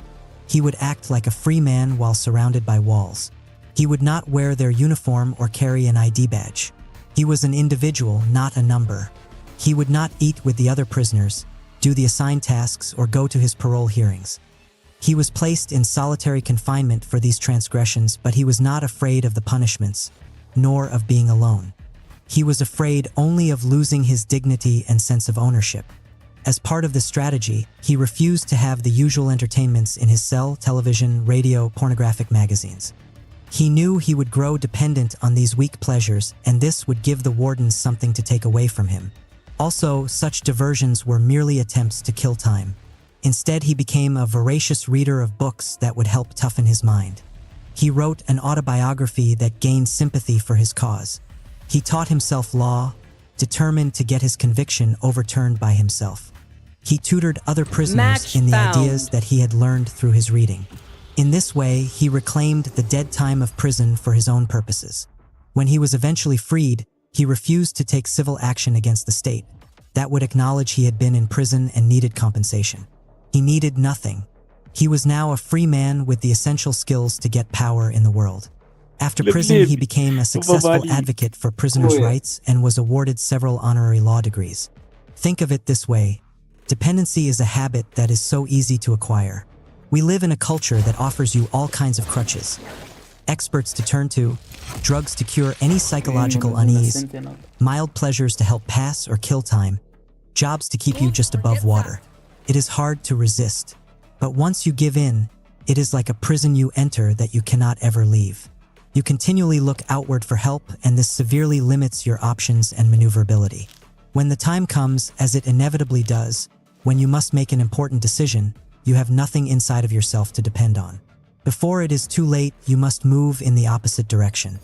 He would act like a free man while surrounded by walls. He would not wear their uniform or carry an ID badge. He was an individual, not a number. He would not eat with the other prisoners, do the assigned tasks, or go to his parole hearings. He was placed in solitary confinement for these transgressions, but he was not afraid of the punishments, nor of being alone. He was afraid only of losing his dignity and sense of ownership. As part of this strategy, he refused to have the usual entertainments in his cell, television, radio, pornographic magazines. He knew he would grow dependent on these weak pleasures, and this would give the wardens something to take away from him. Also, such diversions were merely attempts to kill time. Instead, he became a voracious reader of books that would help toughen his mind. He wrote an autobiography that gained sympathy for his cause. He taught himself law, determined to get his conviction overturned by himself. He tutored other prisoners in the ideas that he had learned through his reading. In this way, he reclaimed the dead time of prison for his own purposes. When he was eventually freed, he refused to take civil action against the state. That would acknowledge he had been in prison and needed compensation. He needed nothing. He was now a free man with the essential skills to get power in the world. After prison, he became a successful advocate for prisoners' rights and was awarded several honorary law degrees. Think of it this way. Dependency is a habit that is so easy to acquire. We live in a culture that offers you all kinds of crutches. Experts to turn to, drugs to cure any psychological unease, mild pleasures to help pass or kill time, jobs to keep you just above water. It is hard to resist. But once you give in, it is like a prison you enter that you cannot ever leave. You continually look outward for help, and this severely limits your options and maneuverability. When the time comes, as it inevitably does, when you must make an important decision, you have nothing inside of yourself to depend on. Before it is too late, you must move in the opposite direction.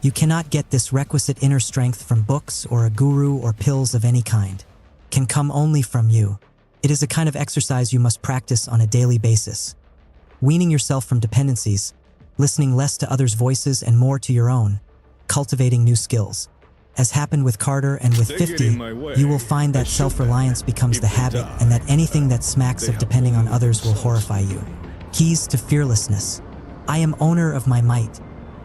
You cannot get this requisite inner strength from books or a guru or pills of any kind. It can come only from you. It is a kind of exercise you must practice on a daily basis. Weaning yourself from dependencies, listening less to others' voices and more to your own, cultivating new skills. As happened with Carter and with 50, you will find that self-reliance becomes the habit and that anything that smacks of depending on others will horrify you. Keys to fearlessness. I am owner of my might,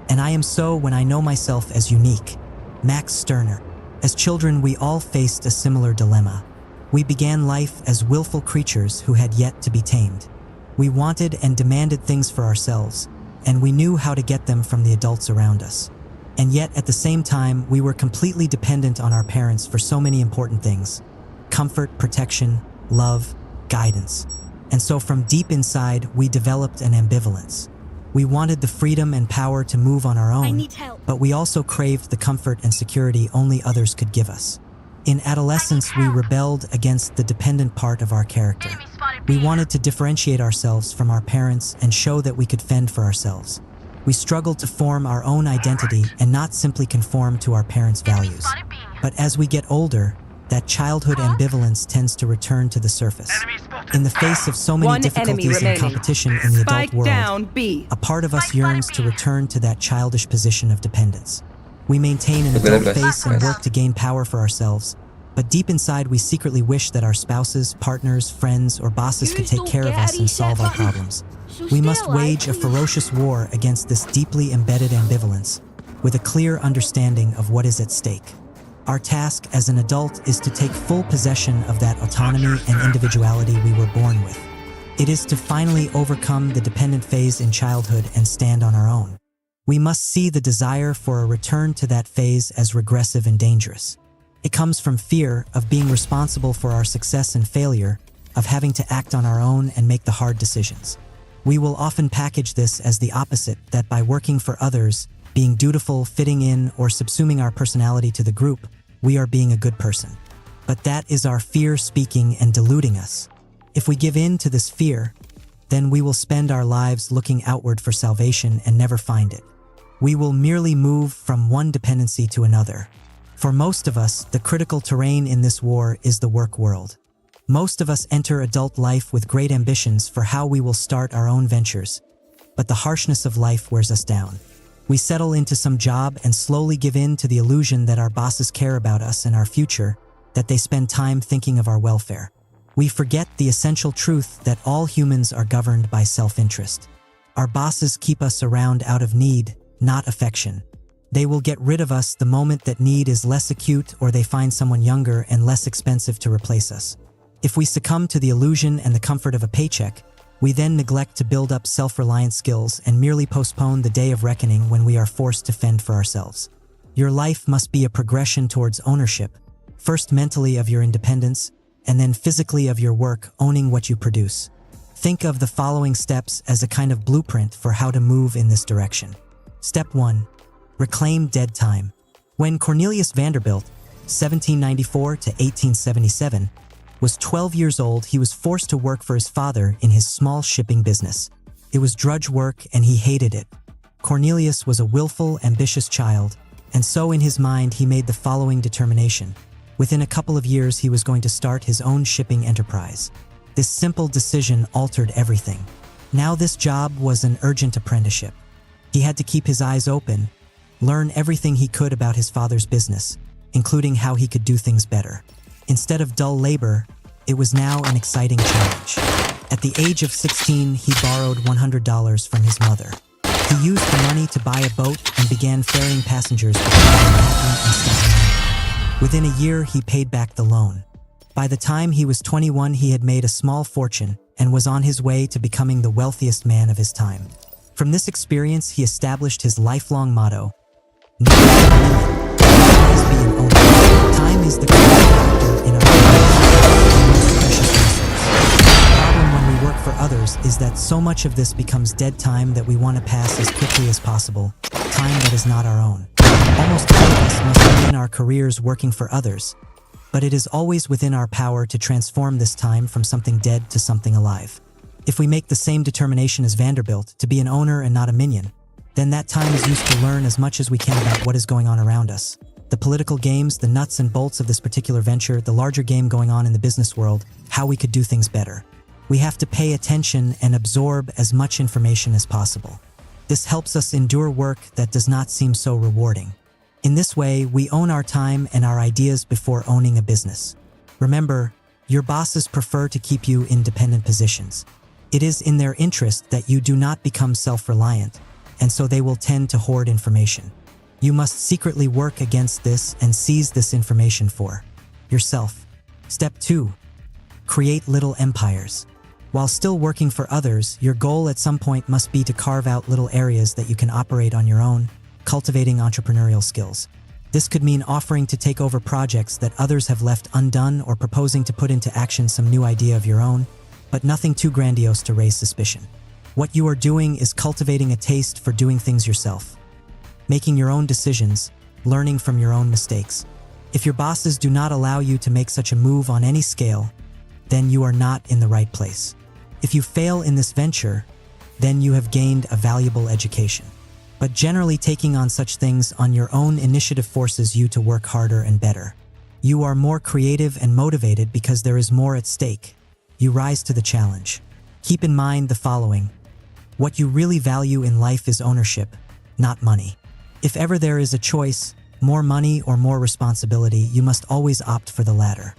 and I am so when I know myself as unique. Max Stirner. As children, we all faced a similar dilemma. We began life as willful creatures who had yet to be tamed. We wanted and demanded things for ourselves, and we knew how to get them from the adults around us. And yet, at the same time, we were completely dependent on our parents for so many important things: comfort, protection, love, guidance. And so from deep inside, we developed an ambivalence. We wanted the freedom and power to move on our own, but we also craved the comfort and security only others could give us. In adolescence, we rebelled against the dependent part of our character. We wanted to differentiate ourselves from our parents and show that we could fend for ourselves. We struggled to form our own identity and not simply conform to our parents' values. But as we get older, that childhood ambivalence tends to return to the surface. In the face of so many One enemy difficulties and remaining. competition in the adult Spike world, down B. a part of us yearns to return to that childish position of dependence. We maintain an adult face and work to gain power for ourselves, but deep inside we secretly wish that our spouses, partners, friends, or bosses could take care of us and solve our problems. We must wage a ferocious war against this deeply embedded ambivalence, with a clear understanding of what is at stake. Our task as an adult is to take full possession of that autonomy and individuality we were born with. It is to finally overcome the dependent phase in childhood and stand on our own. We must see the desire for a return to that phase as regressive and dangerous. It comes from fear of being responsible for our success and failure, of having to act on our own and make the hard decisions. We will often package this as the opposite, that by working for others, being dutiful, fitting in, or subsuming our personality to the group, we are being a good person. But that is our fear speaking and deluding us. If we give in to this fear, then we will spend our lives looking outward for salvation and never find it. We will merely move from one dependency to another. For most of us, the critical terrain in this war is the work world. Most of us enter adult life with great ambitions for how we will start our own ventures, but the harshness of life wears us down. We settle into some job and slowly give in to the illusion that our bosses care about us and our future, that they spend time thinking of our welfare. We forget the essential truth that all humans are governed by self-interest. Our bosses keep us around out of need, not affection. They will get rid of us the moment that need is less acute or they find someone younger and less expensive to replace us. If we succumb to the illusion and the comfort of a paycheck, we then neglect to build up self-reliant skills and merely postpone the day of reckoning when we are forced to fend for ourselves. Your life must be a progression towards ownership, first mentally of your independence, and then physically of your work, owning what you produce. Think of the following steps as a kind of blueprint for how to move in this direction. Step 1. Reclaim dead time. When Cornelius Vanderbilt, 1794 to 1877, was 12 years old, he was forced to work for his father in his small shipping business. It was drudge work and he hated it. Cornelius was a willful, ambitious child, and so in his mind he made the following determination. Within a couple of years he was going to start his own shipping enterprise. This simple decision altered everything. Now this job was an urgent apprenticeship. He had to keep his eyes open, learn everything he could about his father's business, including how he could do things better. Instead of dull labor, it was now an exciting challenge. At the age of 16, he borrowed $100 from his mother. He used the money to buy a boat and began ferrying passengers between Manhattan and Staten Island. Within a year, he paid back the loan. By the time he was 21, he had made a small fortune and was on his way to becoming the wealthiest man of his time. From this experience, he established his lifelong motto, always be an owner. Time is the critical factor in our most precious resource. The problem when we work for others is that so much of this becomes dead time that we want to pass as quickly as possible, time that is not our own. Almost all of us must begin our careers working for others, but it is always within our power to transform this time from something dead to something alive. If we make the same determination as Vanderbilt to be an owner and not a minion, then that time is used to learn as much as we can about what is going on around us. The political games, the nuts and bolts of this particular venture, the larger game going on in the business world, how we could do things better. We have to pay attention and absorb as much information as possible. This helps us endure work that does not seem so rewarding. In this way, we own our time and our ideas before owning a business. Remember, your bosses prefer to keep you in dependent positions. It is in their interest that you do not become self-reliant, and so they will tend to hoard information. You must secretly work against this and seize this information for yourself. Step 2. Create little empires. While still working for others, your goal at some point must be to carve out little areas that you can operate on your own, cultivating entrepreneurial skills. This could mean offering to take over projects that others have left undone or proposing to put into action some new idea of your own, but nothing too grandiose to raise suspicion. What you are doing is cultivating a taste for doing things yourself, making your own decisions, learning from your own mistakes. If your bosses do not allow you to make such a move on any scale, then you are not in the right place. If you fail in this venture, then you have gained a valuable education. But generally, taking on such things on your own initiative forces you to work harder and better. You are more creative and motivated because there is more at stake. you rise to the challenge. Keep in mind the following. What you really value in life is ownership, not money. If ever there is a choice, more money or more responsibility, you must always opt for the latter.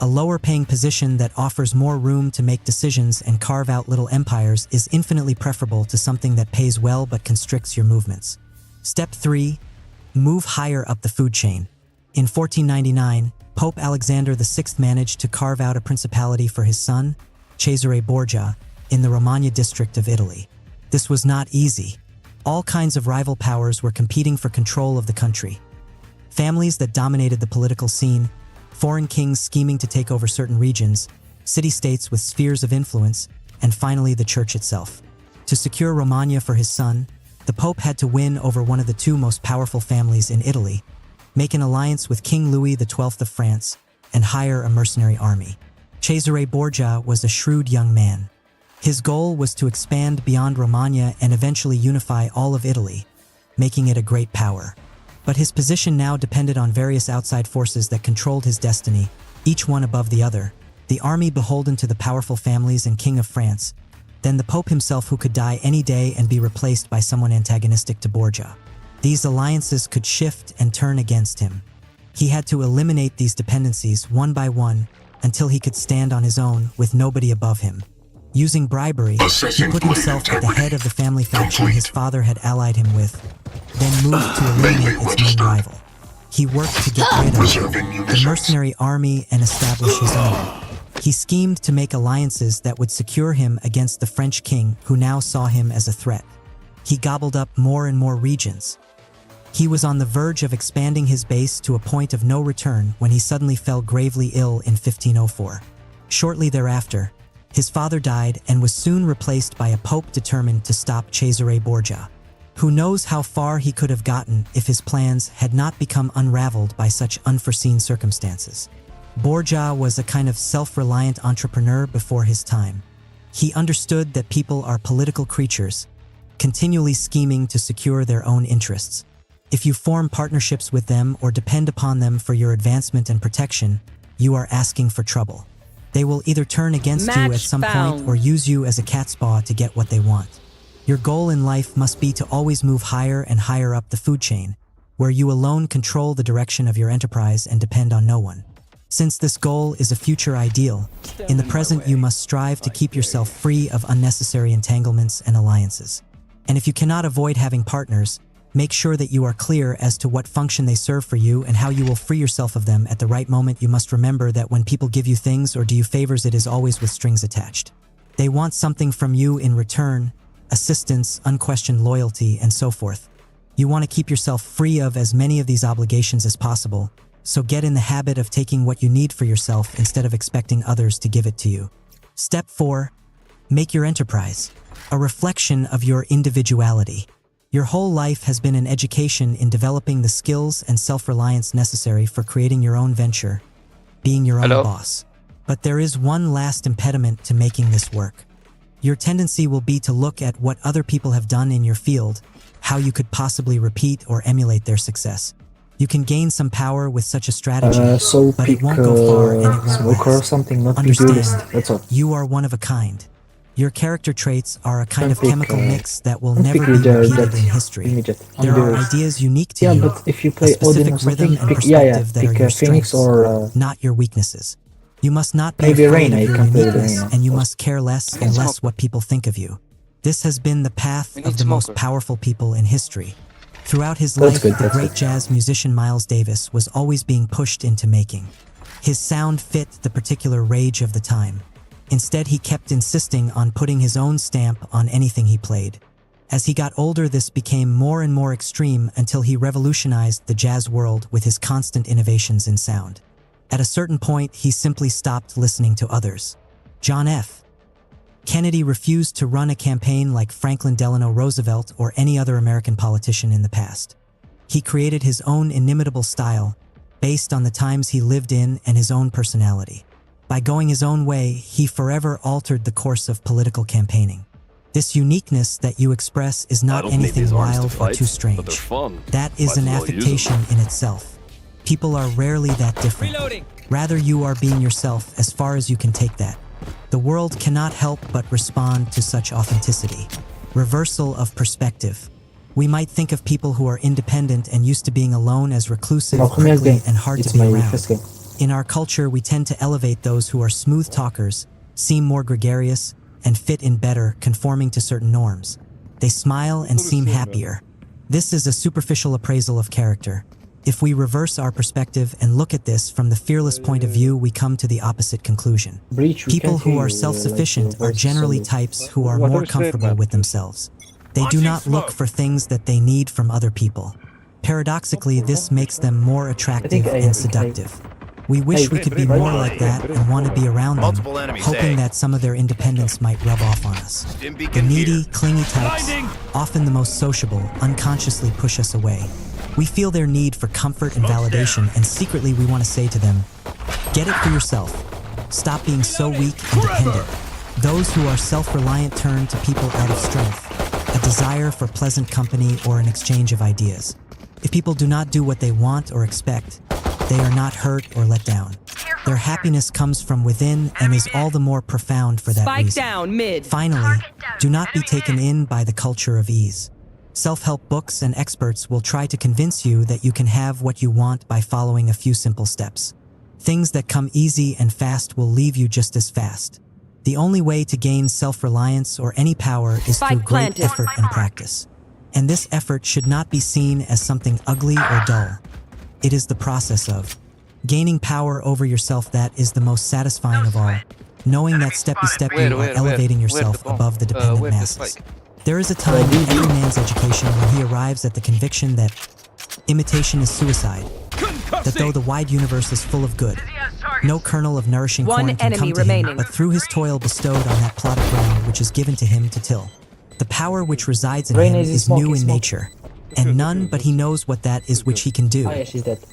A lower-paying position that offers more room to make decisions and carve out little empires is infinitely preferable to something that pays well but constricts your movements. Step 3. Move higher up the food chain. In 1499, Pope Alexander VI managed to carve out a principality for his son, Cesare Borgia, in the Romagna district of Italy. This was not easy. All kinds of rival powers were competing for control of the country. Families that dominated the political scene, foreign kings scheming to take over certain regions, city-states with spheres of influence, and finally the church itself. To secure Romagna for his son, the Pope had to win over one of the two most powerful families in Italy, make an alliance with King Louis XII of France, and hire a mercenary army. Cesare Borgia was a shrewd young man. His goal was to expand beyond Romagna and eventually unify all of Italy, making it a great power. But his position now depended on various outside forces that controlled his destiny, each one above the other, the army beholden to the powerful families and King of France, then the Pope himself who could die any day and be replaced by someone antagonistic to Borgia. These alliances could shift and turn against him. He had to eliminate these dependencies one by one until he could stand on his own with nobody above him. Using bribery, he put himself at the head of the family faction his father had allied him with, then moved to eliminate its main rival. He worked to get rid of the mercenary army and establish his own. He schemed to make alliances that would secure him against the French king who now saw him as a threat. He gobbled up more and more regions. He was on the verge of expanding his base to a point of no return when he suddenly fell gravely ill in 1504. Shortly thereafter, his father died and was soon replaced by a pope determined to stop Cesare Borgia. Who knows how far he could have gotten if his plans had not become unraveled by such unforeseen circumstances. Borgia was a kind of self-reliant entrepreneur before his time. He understood that people are political creatures, continually scheming to secure their own interests. If you form partnerships with them or depend upon them for your advancement and protection, you are asking for trouble. They will either turn against you at some point or use you as a cat's paw to get what they want. Your goal in life must be to always move higher and higher up the food chain, where you alone control the direction of your enterprise and depend on no one. Since this goal is a future ideal, in the present you must strive to keep yourself free of unnecessary entanglements and alliances. And if you cannot avoid having partners, make sure that you are clear as to what function they serve for you and how you will free yourself of them at the right moment. You must remember that when people give you things or do you favors, it is always with strings attached. They want something from you in return, assistance, unquestioned loyalty, and so forth. You want to keep yourself free of as many of these obligations as possible, so get in the habit of taking what you need for yourself instead of expecting others to give it to you. Step 4. Make your enterprise a reflection of your individuality. Your whole life has been an education in developing the skills and self-reliance necessary for creating your own venture, being your own boss. But there is one last impediment to making this work. Your tendency will be to look at what other people have done in your field, how you could possibly repeat or emulate their success. You can gain some power with such a strategy, but it won't go far and it won't last. Something, not Understand, that's all. You are one of a kind. Your character traits are a kind of chemical mix that will never be repeated in history. There are ideas unique to you, but if you play a specific rhythm and perspective that are your strengths, not your weaknesses. You must not be afraid of your uniqueness, and you must care less and less what people think of you. This has been the path of the most powerful people in history. Throughout his life, the great jazz musician Miles Davis was always being pushed into making. His sound fit the particular rage of the time. Instead, he kept insisting on putting his own stamp on anything he played. As he got older, this became more and more extreme until he revolutionized the jazz world with his constant innovations in sound. At a certain point, he simply stopped listening to others. John F. Kennedy refused to run a campaign like Franklin Delano Roosevelt or any other American politician in the past. He created his own inimitable style, based on the times he lived in and his own personality. By going his own way, he forever altered the course of political campaigning. This uniqueness that you express is not anything wild or too strange. That is an affectation in itself. People are rarely that different. Rather, you are being yourself as far as you can take that. The world cannot help but respond to such authenticity. Reversal of perspective. We might think of people who are independent and used to being alone as reclusive, prickly, and hard to be around. In our culture, we tend to elevate those who are smooth talkers, seem more gregarious, and fit in better, conforming to certain norms. They smile and seem happier. This is a superficial appraisal of character. If we reverse our perspective and look at this from the fearless point of view, we come to the opposite conclusion. People who are self-sufficient are generally types who are more comfortable with themselves. They do not look for things that they need from other people. Paradoxically, this makes them more attractive and seductive. We wish we could be more like that and want to be around them, hoping that some of their independence might rub off on us. The needy, clingy types, often the most sociable, unconsciously push us away. We feel their need for comfort and validation, and secretly we want to say to them, get it for yourself. Stop being so weak and dependent. Those who are self-reliant turn to people out of strength, a desire for pleasant company or an exchange of ideas. If people do not do what they want or expect, they are not hurt or let down. Their happiness comes from within and is all the more profound for that Spike reason. down mid. Finally, do not be taken in by the culture of ease. Self-help books and experts will try to convince you that you can have what you want by following a few simple steps. Things that come easy and fast will leave you just as fast. The only way to gain self-reliance or any power is through great effort and practice. And this effort should not be seen as something ugly or dull. It is the process of gaining power over yourself that is the most satisfying of all, knowing that step by step you are elevating yourself above the dependent masses. There is a time in every man's education when he arrives at the conviction that imitation is suicide, that though the wide universe is full of good, no kernel of nourishing corn can come to him but through his toil bestowed on that plot of ground which is given to him to till. The power which resides in him is new in nature, and none but he knows what that is which he can do,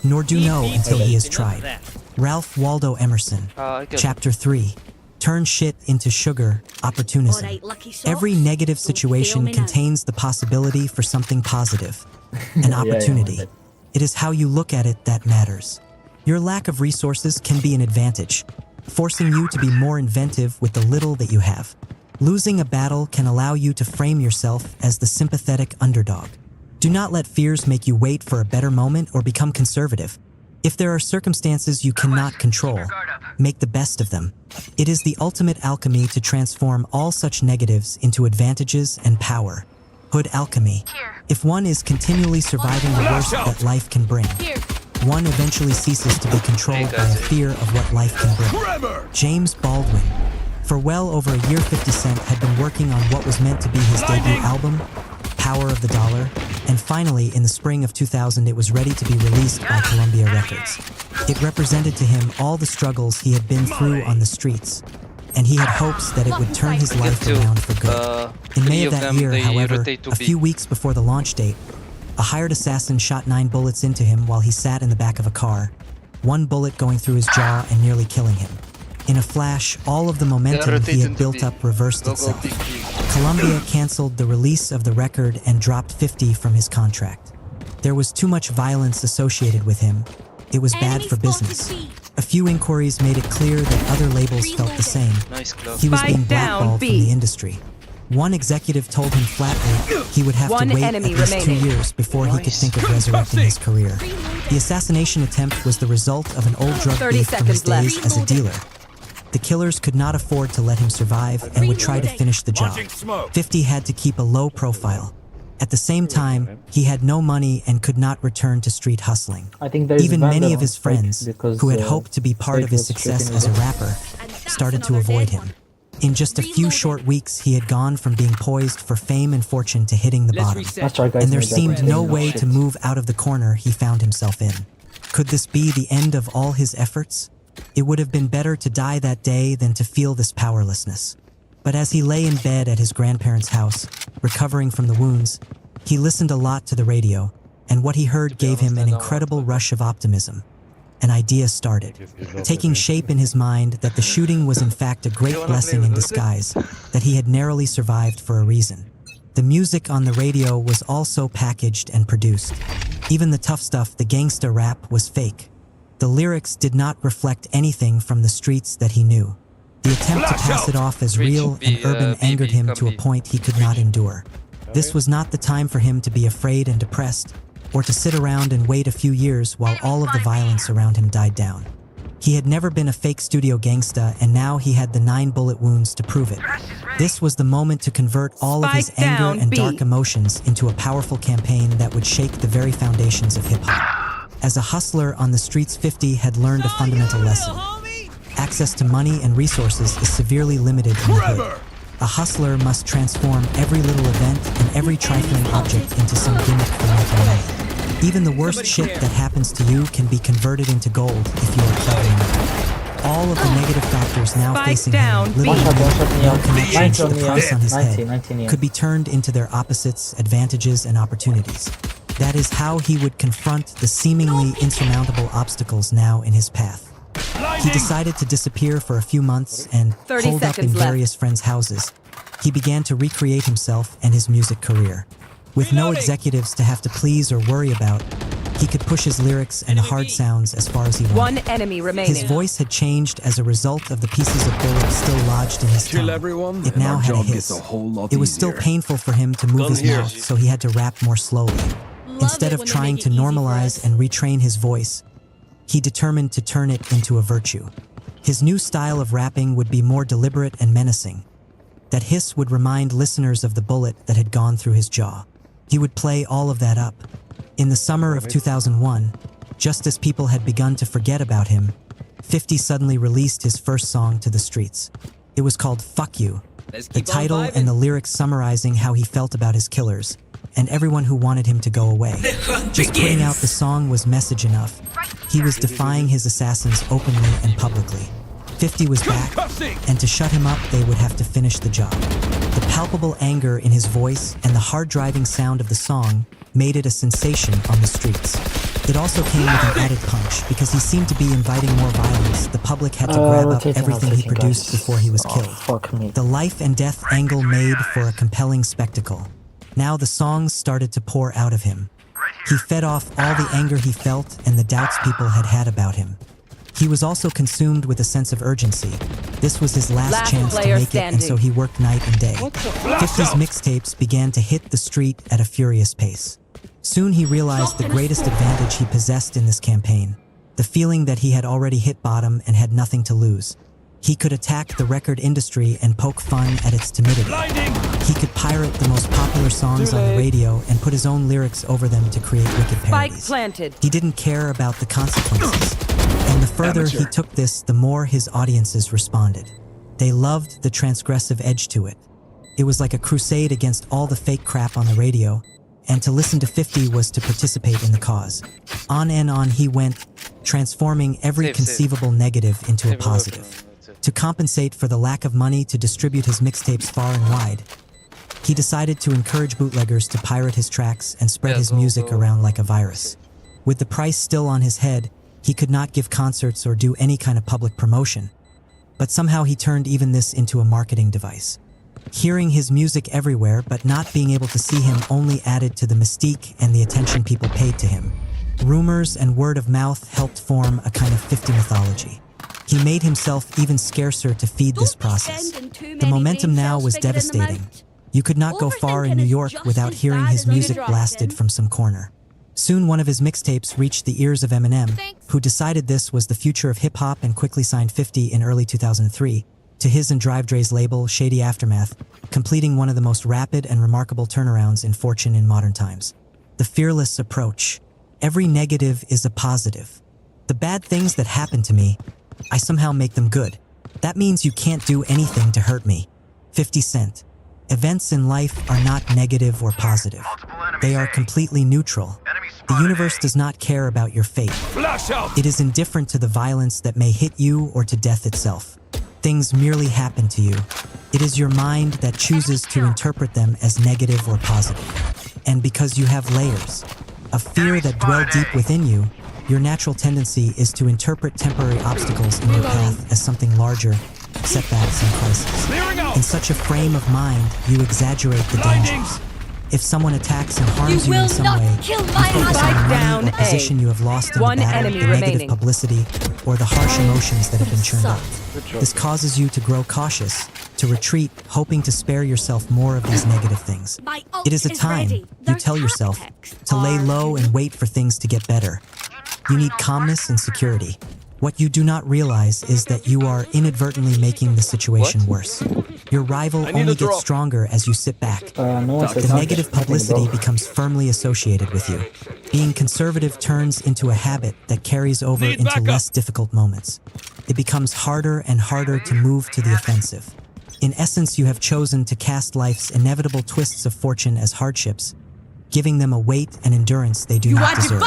nor do know until he has tried. Ralph Waldo Emerson, Chapter 3. Turn shit into sugar, opportunism. Every negative situation contains the possibility for something positive, an opportunity. It is how you look at it that matters. Your lack of resources can be an advantage, forcing you to be more inventive with the little that you have. Losing a battle can allow you to frame yourself as the sympathetic underdog. Do not let fears make you wait for a better moment or become conservative. If there are circumstances you cannot control, make the best of them. It is the ultimate alchemy to transform all such negatives into advantages and power. Hood alchemy. If one is continually surviving the worst that life can bring, one eventually ceases to be controlled by a fear of what life can bring. James Baldwin. For well over a year, 50 Cent had been working on what was meant to be his debut album, Power of the Dollar, and finally, in the spring of 2000, it was ready to be released by Columbia Records. It represented to him all the struggles he had been through on the streets, and he had hopes that it would turn his life around for good. In May of that year, however, a few weeks before the launch date, a hired assassin shot 9 bullets into him while he sat in the back of a car, one bullet going through his jaw and nearly killing him. In a flash, all of the momentum he had built up reversed itself. Columbia canceled the release of the record and dropped 50 from his contract. There was too much violence associated with him. It was bad for business. A few inquiries made it clear that other labels felt the same. He was being blackballed from the industry. One executive told him flatly he would have to wait at least 2 years before he could think of resurrecting his career. The assassination attempt was the result of an old drug beef from his days as a dealer. The killers could not afford to let him survive and would try to finish the job. 50 had to keep a low profile. At the same time, he had no money and could not return to street hustling. Even many of his friends, who had hoped to be part of his success as a rapper, started to avoid him. In just a few short weeks, he had gone from being poised for fame and fortune to hitting the bottom. And there seemed no way to move out of the corner he found himself in. Could this be the end of all his efforts? It would have been better to die that day than to feel this powerlessness. But as he lay in bed at his grandparents' house, recovering from the wounds, he listened a lot to the radio, and what he heard gave him an incredible rush of optimism. An idea started, taking shape in his mind that the shooting was in fact a great blessing in disguise, that he had narrowly survived for a reason. The music on the radio was also packaged and produced. Even the tough stuff, the gangsta rap, was fake. The lyrics did not reflect anything from the streets that he knew. The attempt to pass it off as real and urban angered him to a point he could not endure. This was not the time for him to be afraid and depressed, or to sit around and wait a few years while all of the violence around him died down. He had never been a fake studio gangsta, and now he had the 9 bullet wounds to prove it. This was the moment to convert all of his anger and dark emotions into a powerful campaign that would shake the very foundations of hip-hop. As a hustler on the streets, 50 had learned a fundamental lesson. Access to money and resources is severely limited in the hood. A hustler must transform every little event and every trifling object into some gimmick for making money. Even the worst shit that happens to you can be converted into gold if you are clever enough. All of the negative factors now facing him, little no connection to the price on his head, could be turned into their opposites, advantages, and opportunities. That is how he would confront the seemingly insurmountable obstacles now in his path. He decided to disappear for a few months and hold up in various friends' houses. He began to recreate himself and his music career. With no executives to have to please or worry about, he could push his lyrics and the hard sounds as far as he wanted. One enemy remaining. His voice had changed as a result of the pieces of bullets still lodged in his tongue. It now had a hiss. It was still painful for him to move his mouth, so he had to rap more slowly. Instead of trying to normalize and retrain his voice, he determined to turn it into a virtue. His new style of rapping would be more deliberate and menacing. That hiss would remind listeners of the bullet that had gone through his jaw. He would play all of that up. In the summer of 2001, just as people had begun to forget about him, 50 suddenly released his first song to the streets. It was called Fuck You, the title and the lyrics summarizing how he felt about his killers and everyone who wanted him to go away. Just putting out the song was message enough. He was defying his assassins openly and publicly. 50 was back, and to shut him up, they would have to finish the job. The palpable anger in his voice and the hard-driving sound of the song made it a sensation on the streets. It also came with an added punch, because he seemed to be inviting more violence. The public had to grab up everything he produced before he was killed. The life and death angle made for a compelling spectacle. Now the songs started to pour out of him. He fed off all the anger he felt and the doubts people had had about him. He was also consumed with a sense of urgency. This was his last chance to make it, and so he worked night and day. 50's mixtapes began to hit the street at a furious pace. Soon he realized the greatest advantage he possessed in this campaign, the feeling that he had already hit bottom and had nothing to lose. He could attack the record industry and poke fun at its timidity. He could pirate the most popular songs on the radio and put his own lyrics over them to create wicked parodies. He didn't care about the consequences. And the further he took this, the more his audiences responded. They loved the transgressive edge to it. It was like a crusade against all the fake crap on the radio, and to listen to 50 was to participate in the cause. On and on he went, transforming every conceivable negative into a positive. To compensate for the lack of money to distribute his mixtapes far and wide, he decided to encourage bootleggers to pirate his tracks and spread his music around like a virus. With the price still on his head, he could not give concerts or do any kind of public promotion. But somehow he turned even this into a marketing device. Hearing his music everywhere but not being able to see him only added to the mystique and the attention people paid to him. Rumors and word of mouth helped form a kind of 50 mythology. He made himself even scarcer to feed this process. The momentum now was devastating. You could not go far in New York without hearing his music blasted from some corner. Soon one of his mixtapes reached the ears of Eminem, who decided this was the future of hip-hop and quickly signed 50 in early 2003 to his and Drive Dre's label, Shady Aftermath, completing one of the most rapid and remarkable turnarounds in fortune in modern times. The fearless approach. Every negative is a positive. The bad things that happen to me, I somehow make them good. That means you can't do anything to hurt me. 50 Cent. Events in life are not negative or positive. They are completely neutral. The universe does not care about your fate. It is indifferent to the violence that may hit you or to death itself. Things merely happen to you. It is your mind that chooses to interpret them as negative or positive. And because you have layers of fear that dwell deep within you, your natural tendency is to interpret temporary obstacles in your path as something larger, setbacks and crises. In such a frame of mind, you exaggerate the dangers. If someone attacks and harms you, in some way, you focus on money down or position A. you have lost in One the battle, enemy the negative remaining. publicity, or the harsh emotions that have been churned up. This causes you to grow cautious, to retreat, hoping to spare yourself more of these negative things. My ult It is a time, ready. you Their tell yourself, tactics to lay are low and wait for things to get better. You need calmness and security. What you do not realize is that you are inadvertently making the situation worse. Your rival I need only a drop. gets stronger as you sit back. No one said The nothing. negative publicity becomes firmly associated with you. Being conservative turns into a habit that carries over Need into backup. less difficult moments. It becomes harder and harder to move to the offensive. In essence, you have chosen to cast life's inevitable twists of fortune as hardships, giving them a weight and endurance they do not deserve.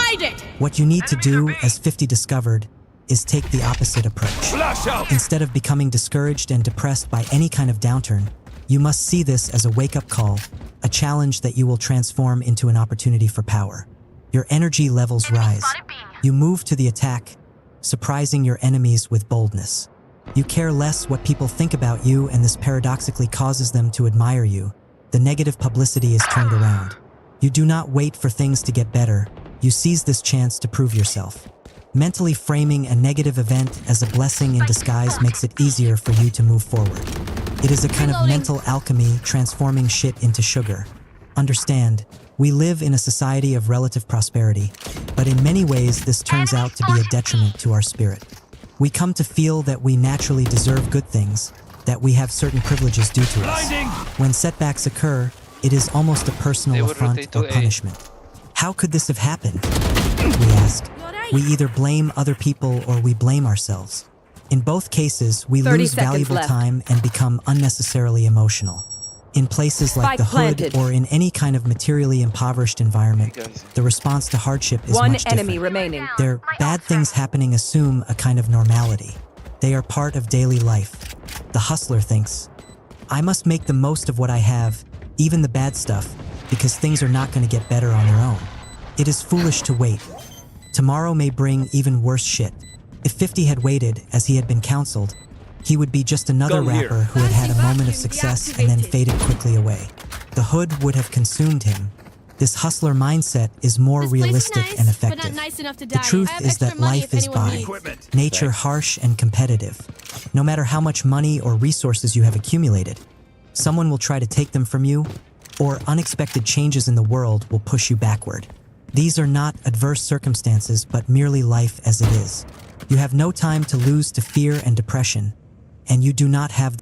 What you need to do, as 50 discovered, is take the opposite approach. Flash out! Instead of becoming discouraged and depressed by any kind of downturn, you must see this as a wake-up call, a challenge that you will transform into an opportunity for power. Your energy levels rise. You move to the attack, surprising your enemies with boldness. You care less what people think about you, and this paradoxically causes them to admire you. The negative publicity is turned around. You do not wait for things to get better. You seize this chance to prove yourself. Mentally framing a negative event as a blessing in disguise makes it easier for you to move forward. It is a kind of mental alchemy, transforming shit into sugar. Understand, we live in a society of relative prosperity, but in many ways this turns out to be a detriment to our spirit. We come to feel that we naturally deserve good things, that we have certain privileges due to us. Blinding! When setbacks occur, it is almost a personal affront or punishment. How could this have happened? We ask. We either blame other people or we blame ourselves. In both cases, we 30 lose seconds valuable left. time and become unnecessarily emotional. In places like Spike the hood planted. or in any kind of materially impoverished environment, the response to hardship is One much enemy different. remaining. Their bad things happening assume a kind of normality. They are part of daily life. The hustler thinks, I must make the most of what I have, even the bad stuff, because things are not going to get better on their own. It is foolish to wait. Tomorrow may bring even worse shit. If 50 had waited, as he had been counseled, he would be just another Gun here. rapper who had had a moment of success and then faded quickly away. The hood would have consumed him. This hustler mindset is more realistic and effective. The truth is that life is by nature harsh and competitive. No matter how much money or resources you have accumulated, someone will try to take them from you, or unexpected changes in the world will push you backward. These are not adverse circumstances, but merely life as it is. You have no time to lose to fear and depression, and you do not have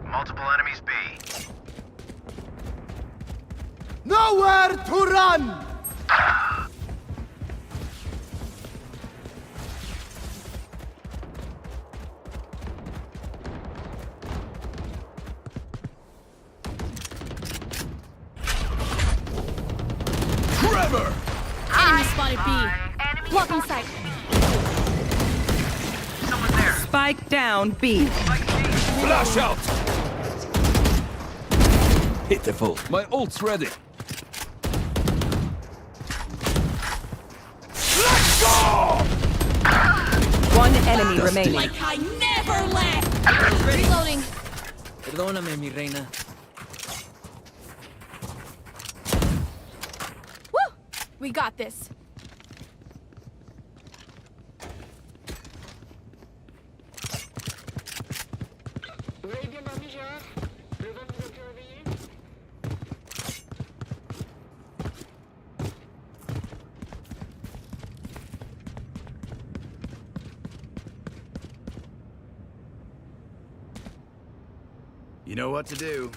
Multiple enemies B. Nowhere to run! Trevor! Enemy spotted B. Blocking sight. Someone there. Spike down B. Flash out! Pitiful. My ult's ready. Let's go! One enemy remaining. Like I never left. Reloading. Perdóname, mi reina. Woo! We got this. Vous avez bien dormi, Gérard? Le ventre vous a pu réveiller? You know what to do.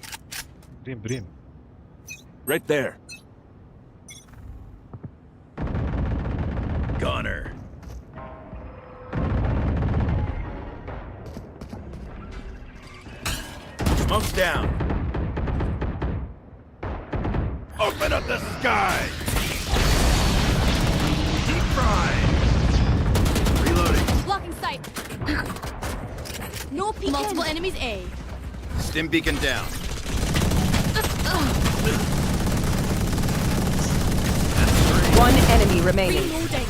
Brim. Right there. Goner. Smoke's down. Open up the sky! Deep fried. Reloading. Blocking sight. No peeking. Multiple enemies A. Stim beacon down. One enemy remaining. Reloading.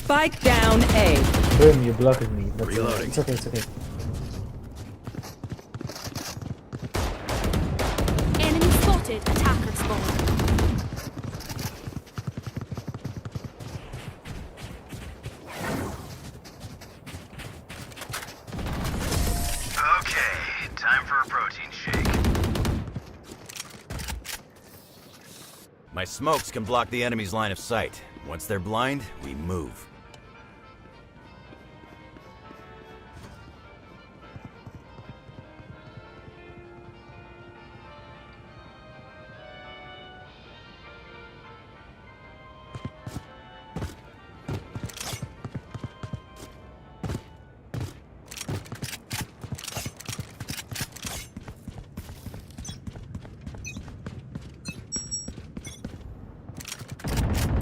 Spike down A. Brim, you blocked me. But, Reloading. it's okay, it's okay. Enemy spotted. Attacker spawn. Okay, time for a protein shake. My smokes can block the enemy's line of sight. Once they're blind, we move.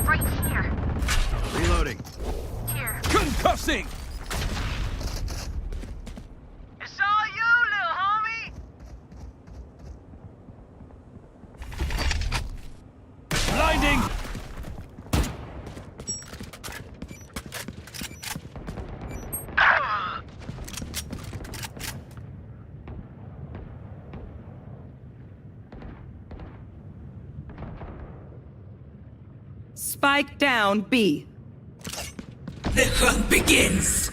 Right here. Reloading. Here. Concussing! It's all you, little homie! Blinding! Spike down B. The hunt begins!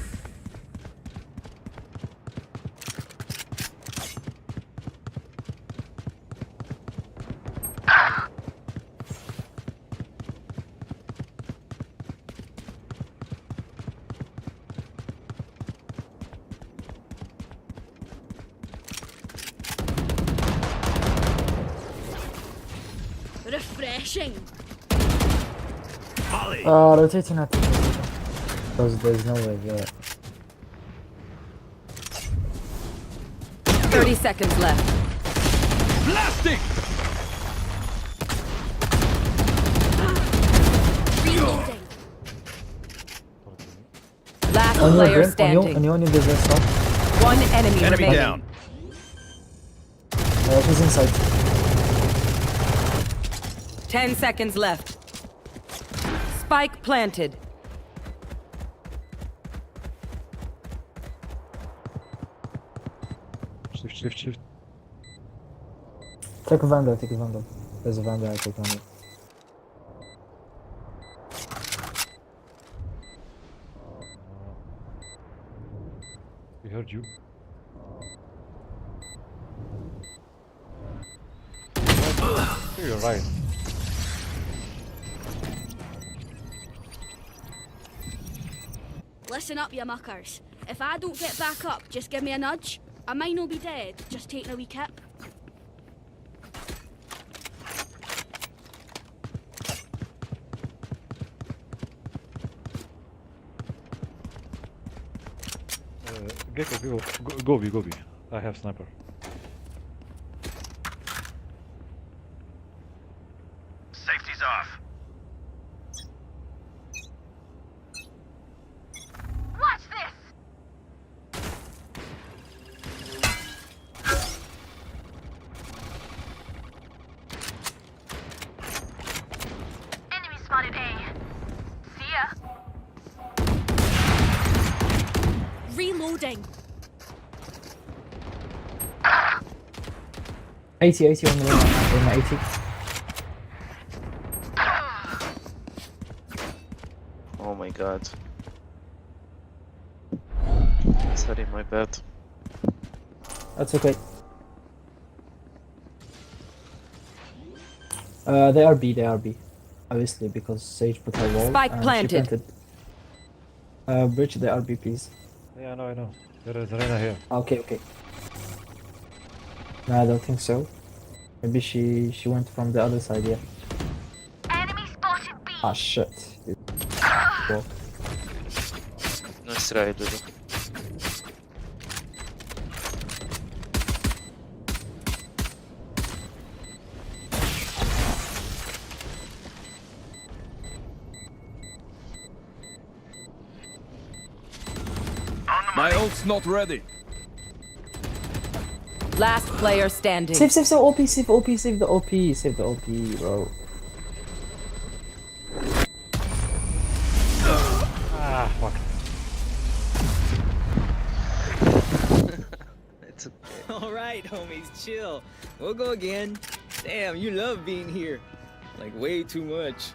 Refreshing. Rotating at because there's no way there. 30 seconds left. Blasting! Reloading. Last On your player Brim, standing. on you, the vessel. One enemy Enemy remaining. down. She's inside. 10 seconds left. Spike planted. Shift. Take a vandal, take a vandal. There's a vandal, I take vandal. We heard you. You're right. Listen up, you muckers. If I don't get back up, just give me a nudge. I might not be dead, just taking a wee kip. Gecko, go B. I have sniper. Safety's off. Watch this! Enemy spotted A. See ya. Reloading. 80 on the line. In 80. Oh my god. Sorry, my bad. That's okay. They are B. Obviously, because Sage put her wall. Spike and she planted. Bridge the RB, please. Yeah, I know. There is Reyna here. Okay. No, I don't think so. Maybe she went from the other side, yeah. Enemy spotted B. Ah, shit. Well, Nice try, dude. My ult's not ready. Last player standing. Save OP, save the OP, bro. fuck. It's okay. Alright, homies, chill. We'll go again. Damn, you love being here. Like, way too much.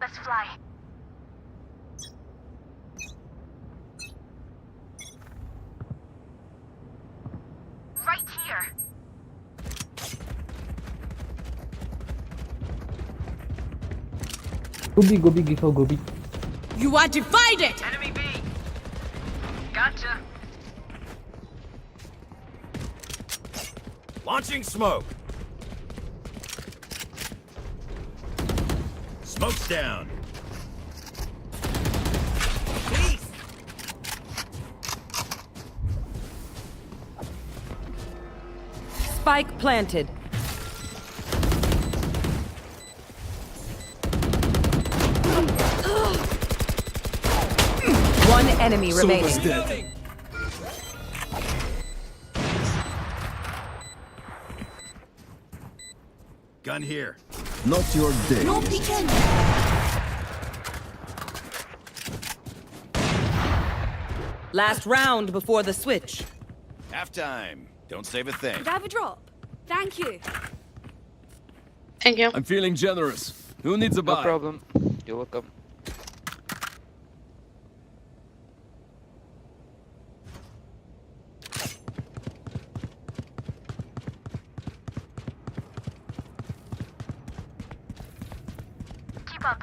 Let's fly. Right here. Go big. You are divided! Enemy B. Gotcha. Launching smoke. Smoke's down. Spike planted. One enemy remaining. dead. Gun here. Not your day. No peeking! Last round before the switch. Halftime. Don't save a thing. Could I have a drop? Thank you. Thank you. I'm feeling generous. Who needs a buy? No problem. You're welcome. Keep up.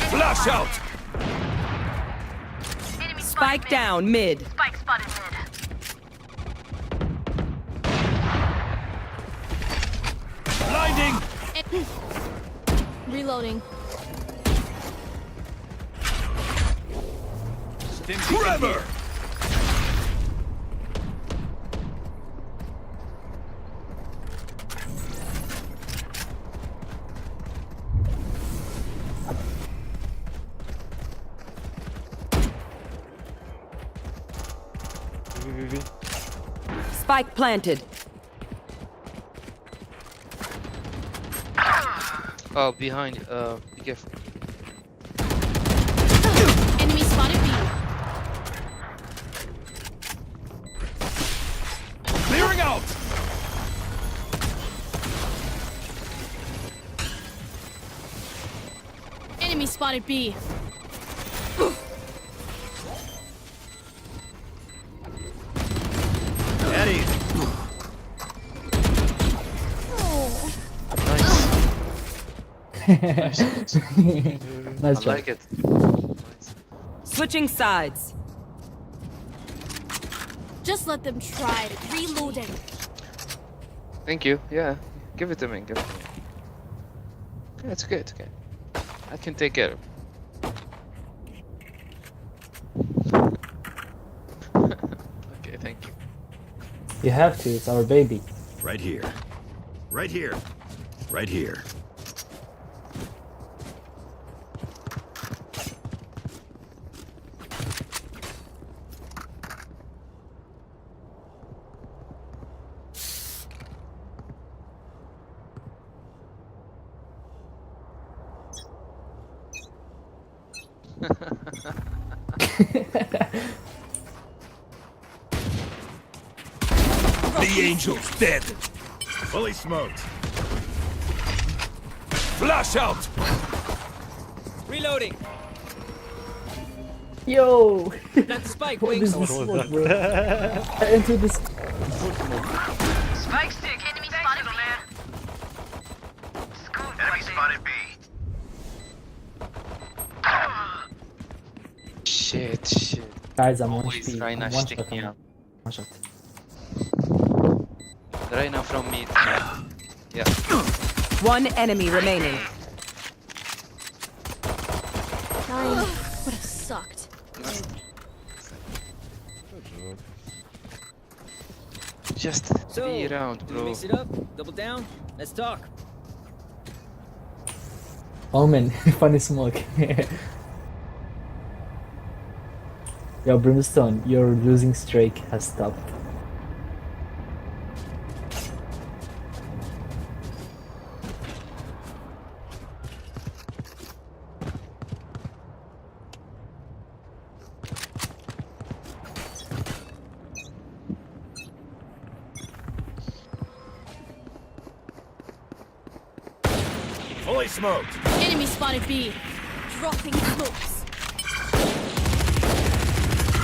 Flash out! Enemy Spike spotted down mid. mid. Spike spotted mid. Blinding! Reloading. Trevor! Spike planted. Oh, behind. Be careful. Enemy spotted B. Clearing out! Enemy spotted B. Eddie. Nice. Nice I job. like it. Switching sides. Just let them try it. Reloading. Thank you. Yeah. Give it to me. Give it to me. Yeah, it's okay. It's okay. I can take care of it. Okay, thank you. You have to, it's our baby. Right here. Right here. Right here. The angel's dead. Fully smoked. Flash out! Reloading. Yo! That spike What wings. is this smoke, bro? I entered this. Spike stick. Enemy spotted man. Enemy spotted B. Shit. Guys, I'm one Always speed. trying to I'm one stick shot. me I'm up. one shot. Right now from mid. Yeah. One enemy remaining. Would have sucked. Just be around, do we bro. mix it up? Double down? Let's talk. Omen, funny smoke. Yo, Brimstone, your losing streak has stopped. Fully smoked. Enemy spotted B. Dropping smokes.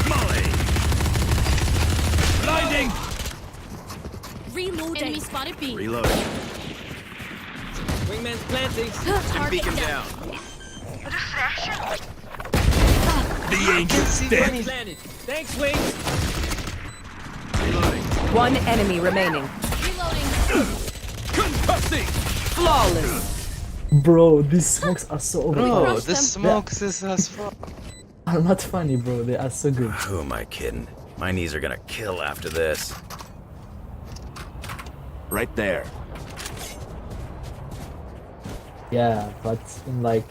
Molly. Blinding. Reloading. Enemy spotted B. Reloading. Wingman's planting. Beacon down. The angel's dead. Planted. Thanks, Wings. Reloading. One enemy remaining. Reloading. Concussing. Flawless. Bro, these smokes are so Bro, overpowered. the smokes is as fuck. Are not funny, bro. They are so good. Who am I kidding? My knees are gonna kill after this. Right there. Yeah, but in like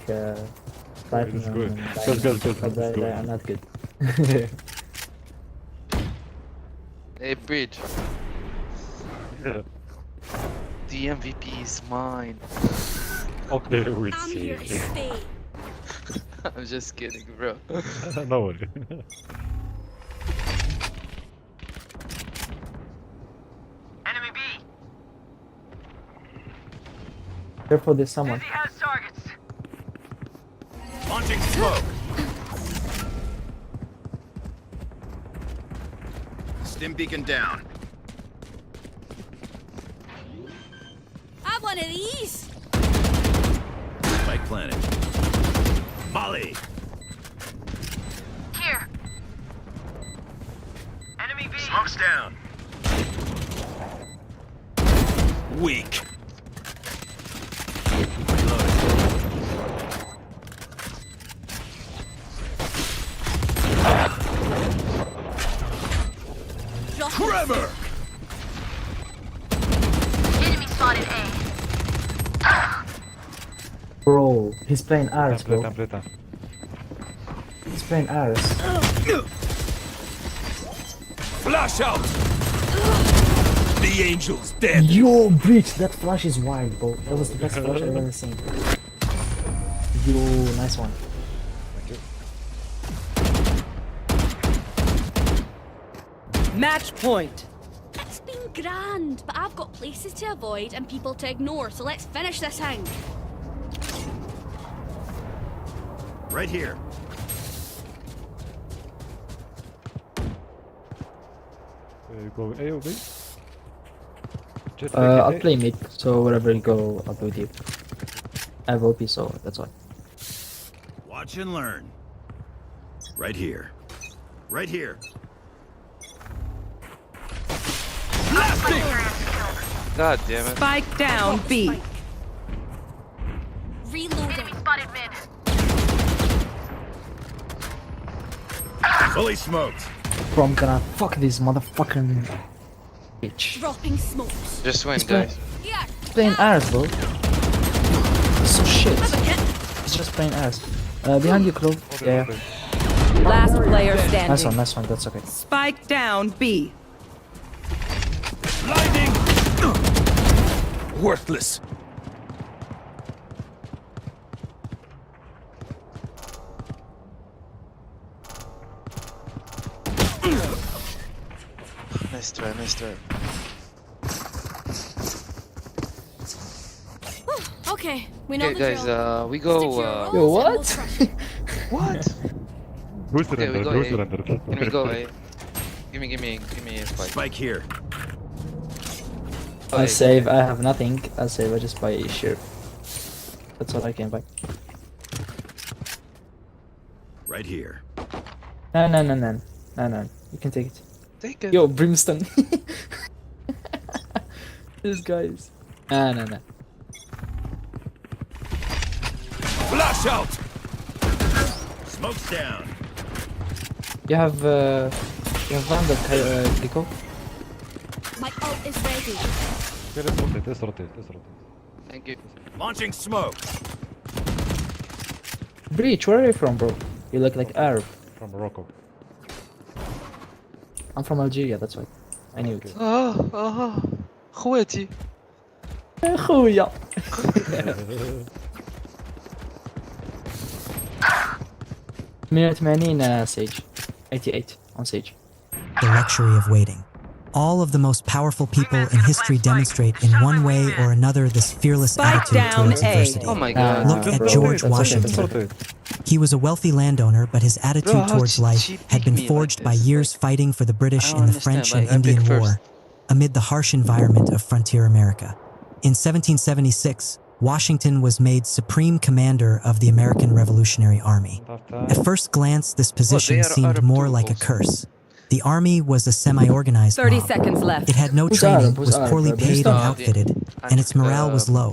platinum good. and Good, good, diamond, good, but good, they good. are not good. Hey, Bridge. Yeah. The MVP is mine. Okay, we'll I'm see. here to stay. I'm just kidding, bro. No worry. Enemy B. Careful, there's someone. He has targets. Launching smoke. Stim beacon down. Have one of these. Spike planet. Molly. Here. Enemy B. Smoke's down. Weak. Trevor. Enemy spotted A. Bro, he's playing Ares, bro. Play. He's playing Ares. Flash out. The angel's dead. Yo, Breach, that flash is wild, bro. That was the best flash I've ever seen. Yo, nice one. Match point. It's been grand, but I've got places to avoid and people to ignore, so let's finish this thing. Right here. You go A or B? I'll play mid, so wherever you go, I'll be with you. I have OP, so that's why. Watch and learn. Right here. Right here. God damn it. Spike down B. Reloading. Enemy spotted mid. Fully smoked. Bro, I'm gonna fuck this motherfucking bitch. Dropping smokes. Just win, He's playing- guys. Yeah. He's playing Ares, bro. So shit. He's just playing Ares. Behind you, Clove. Yeah. Last player Nice one, standing. nice one. That's okay. Spike down B. Blinding. Worthless. Nice try, nice try. Okay, we know Okay, the guys, drill. we Stick to your go. roles Yo, and what? we'll crush it. What? Who's Okay, we surrender? go Who's A. surrender? Can we go A? Give me a spike. Spike here. I save, I have nothing. I save, I just buy a shirt. That's all I can buy. Right here. No. You can take it. Take it. Yo, Brimstone. These guys. No. Flash out. Smoke's down. You have Vandal, Kiko? My ult is ready. Okay, let's rotate, let's rotate, let's rotate. Thank you. Launching smoke. Breach, where are you from, bro? You look like Arab. From Morocco. I'm from Algeria, that's why. I knew it. خواتي. خويا. 88 Sage. 88 on Sage. The luxury of waiting. All of the most powerful people in history demonstrate in one way or another this fearless attitude towards adversity. Oh my god. Look at George Washington. He was a wealthy landowner, but his attitude towards life had been forged by years fighting for the British in the French and Indian War, amid the harsh environment of frontier America. In 1776, Washington was made Supreme Commander of the American Revolutionary Army. At first glance, this position seemed more like a curse. The army was a semi-organized 30 mob. seconds left. It had no training, was poorly paid and outfitted, and its morale was low.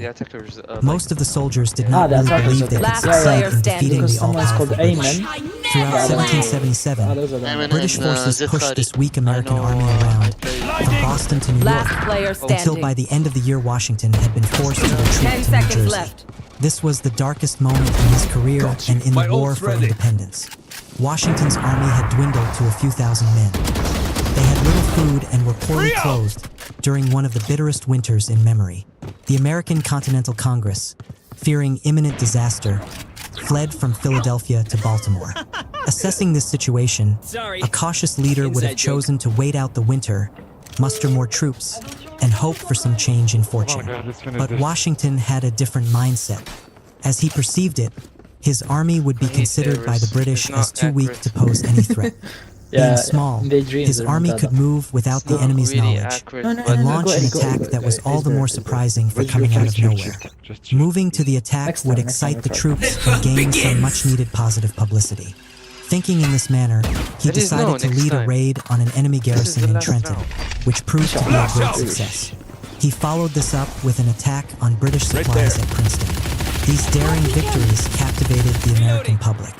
Most of the soldiers did not really believe they could succeed in defeating the all-powerful British. Throughout 1777, British forces pushed this weak American army around, from Boston to New York, until by the end of the year Washington had been forced to retreat to New Jersey. This was the darkest moment in his career and in the war for independence. Washington's army had dwindled to a few thousand men. They had little food and were poorly clothed during one of the bitterest winters in memory. The American Continental Congress, fearing imminent disaster, fled from Philadelphia to Baltimore. Assessing this situation, a cautious leader would have chosen to wait out the winter, muster more troops, and hope for some change in fortune. But Washington had a different mindset. As he perceived it, his army would be considered by the British as too weak to pose any threat. Being small, his army could move without the enemy's knowledge and launch an attack that was all the more surprising for coming out of nowhere. Moving to the attack would excite the troops and gain some much-needed positive publicity. Thinking in this manner, he decided to lead a raid on an enemy garrison in Trenton, which proved to be a great success. He followed this up with an attack on British supplies at Princeton. These daring victories captivated the American public.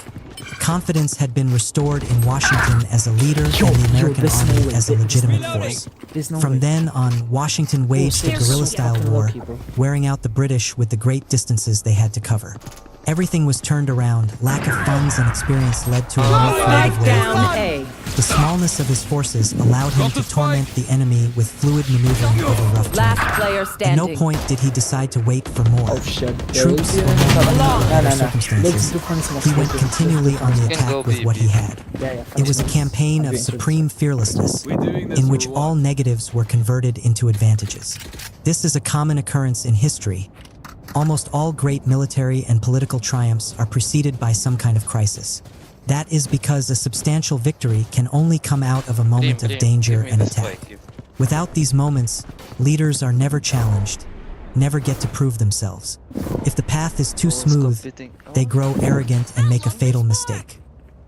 Confidence had been restored in Washington as a leader and the American army as a legitimate force. From then on, Washington waged a guerrilla-style war, wearing out the British with the great distances they had to cover. Everything was turned around. Lack of funds and experience led to a more creative way of fighting. The smallness of his forces allowed him to torment the enemy with fluid maneuvering over rough terrain. At no point did he decide to wait for more. Troops were more under circumstances. He went continually on the attack with what he had. It was a campaign of supreme fearlessness, in which all negatives were converted into advantages. This is a common occurrence in history. Almost all great military and political triumphs are preceded by some kind of crisis. That is because a substantial victory can only come out of a moment of danger and attack. Without these moments, leaders are never challenged, never get to prove themselves. If the path is too smooth, they grow arrogant and make a fatal mistake.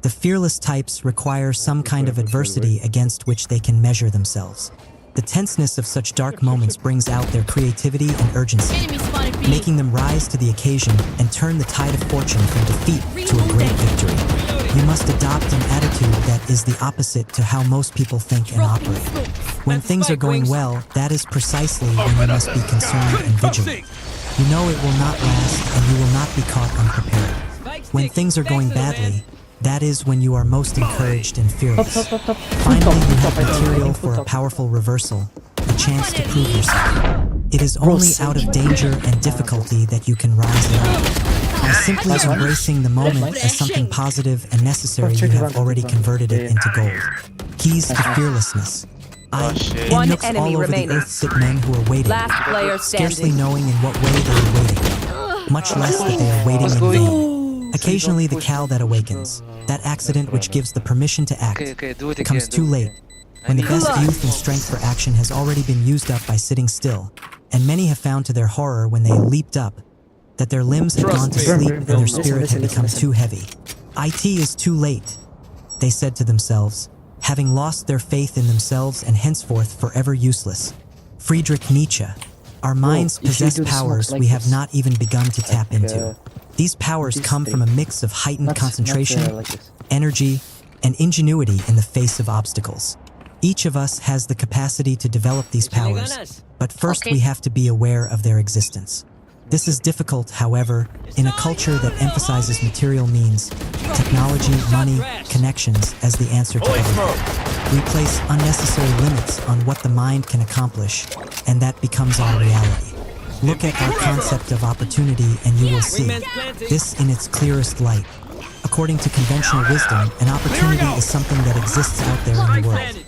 The fearless types require some kind of adversity against which they can measure themselves. The tenseness of such dark moments brings out their creativity and urgency, making them rise to the occasion and turn the tide of fortune from defeat to a great victory. You must adopt an attitude that is the opposite to how most people think and operate. When things are going well, that is precisely when you must be concerned and vigilant. You know it will not last and you will not be caught unprepared. When things are going badly, that is when you are most encouraged and fearless. Finally, you have material for a powerful reversal, a chance to prove yourself. It is only out of danger and difficulty that you can rise above. By simply embracing the moment as something positive and necessary, you have already converted it into gold. Keys to fearlessness. In nooks all over the earth sit men who are waiting, scarcely knowing in what way they are waiting, much less that they are waiting in vain. Occasionally the cow that awakens, that accident which gives the permission to act, comes too late, when the best youth and strength for action has already been used up by sitting still, and many have found to their horror when they leaped up, that their limbs had gone to sleep and their spirit had become too heavy. It is too late, they said to themselves, having lost their faith in themselves and henceforth forever useless. Friedrich Nietzsche. Our minds possess powers we have not even begun to tap into. These powers come from a mix of heightened concentration, energy, and ingenuity in the face of obstacles. Each of us has the capacity to develop these powers, but first we have to be aware of their existence. This is difficult, however, in a culture that emphasizes material means, technology, money, connections as the answer to everything. We place unnecessary limits on what the mind can accomplish, and that becomes our reality. Look at our concept of opportunity and you will see this in its clearest light. According to conventional wisdom, an opportunity is something that exists out there in the world.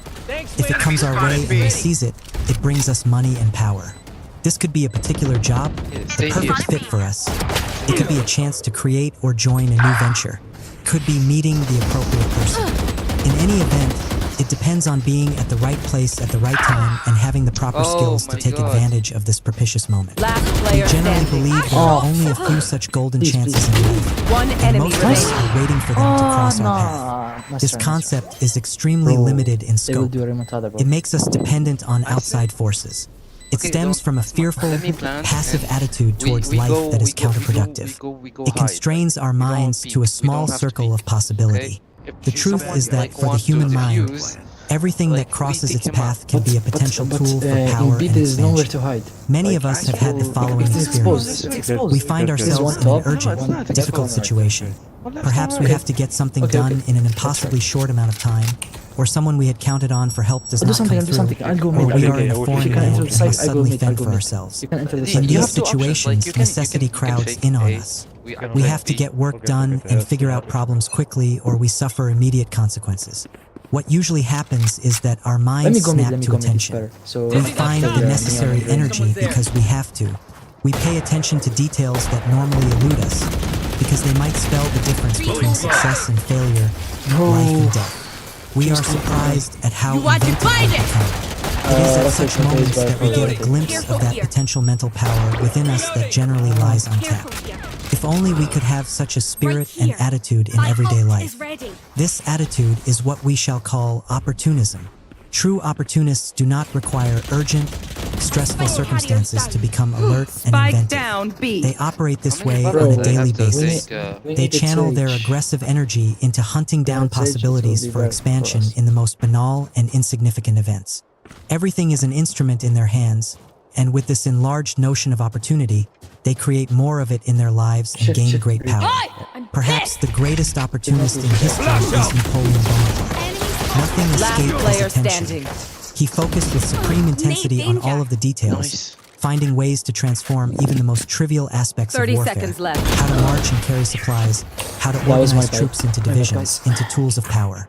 If it comes our way and we seize it, it brings us money and power. This could be a particular job, the perfect fit for us. It could be a chance to create or join a new venture. Could be meeting the appropriate person. In any event, it depends on being at the right place at the right time and having the proper skills to take advantage of this propitious moment. We generally believe there are only a few such golden chances in life. One enemy Most of us are waiting for them to cross our path. This concept is extremely limited in scope. It makes us dependent on outside forces. It stems from a fearful, passive attitude towards life that is counterproductive. It constrains our minds to a small circle of possibility. The truth is that for the human mind, everything that crosses its path can be a potential tool for power and expansion. Many of us have had the following experience. We find ourselves in an urgent, difficult situation. Perhaps we have to get something done in an impossibly short amount of time, or someone we had counted on for help does not come through, or we are in a foreign land and must suddenly fend for ourselves. In these situations, necessity crowds in on us. We have to get work done and figure out problems quickly, or we suffer immediate consequences. What usually happens is that our minds snap to attention. We find the necessary energy because we have to. We pay attention to details that normally elude us, because they might spell the difference between success and failure, life and death. We are surprised at how inventive we become. It is at such moments that we get a glimpse of that potential mental power within us that generally lies untapped. If only we could have such a spirit and attitude in everyday life. This attitude is what we shall call opportunism. True opportunists do not require urgent, stressful circumstances to become alert and inventive. They operate this way on a daily basis. They channel their aggressive energy into hunting down possibilities for expansion in the most banal and insignificant events. Everything is an instrument in their hands, and with this enlarged notion of opportunity, they create more of it in their lives and gain great power. Perhaps the greatest opportunist in history is Napoleon Bonaparte. Nothing escaped his attention. He focused with supreme intensity on all of the details, finding ways to transform even the most trivial aspects of warfare. How to march and carry supplies, how to organize troops into divisions, into tools of power.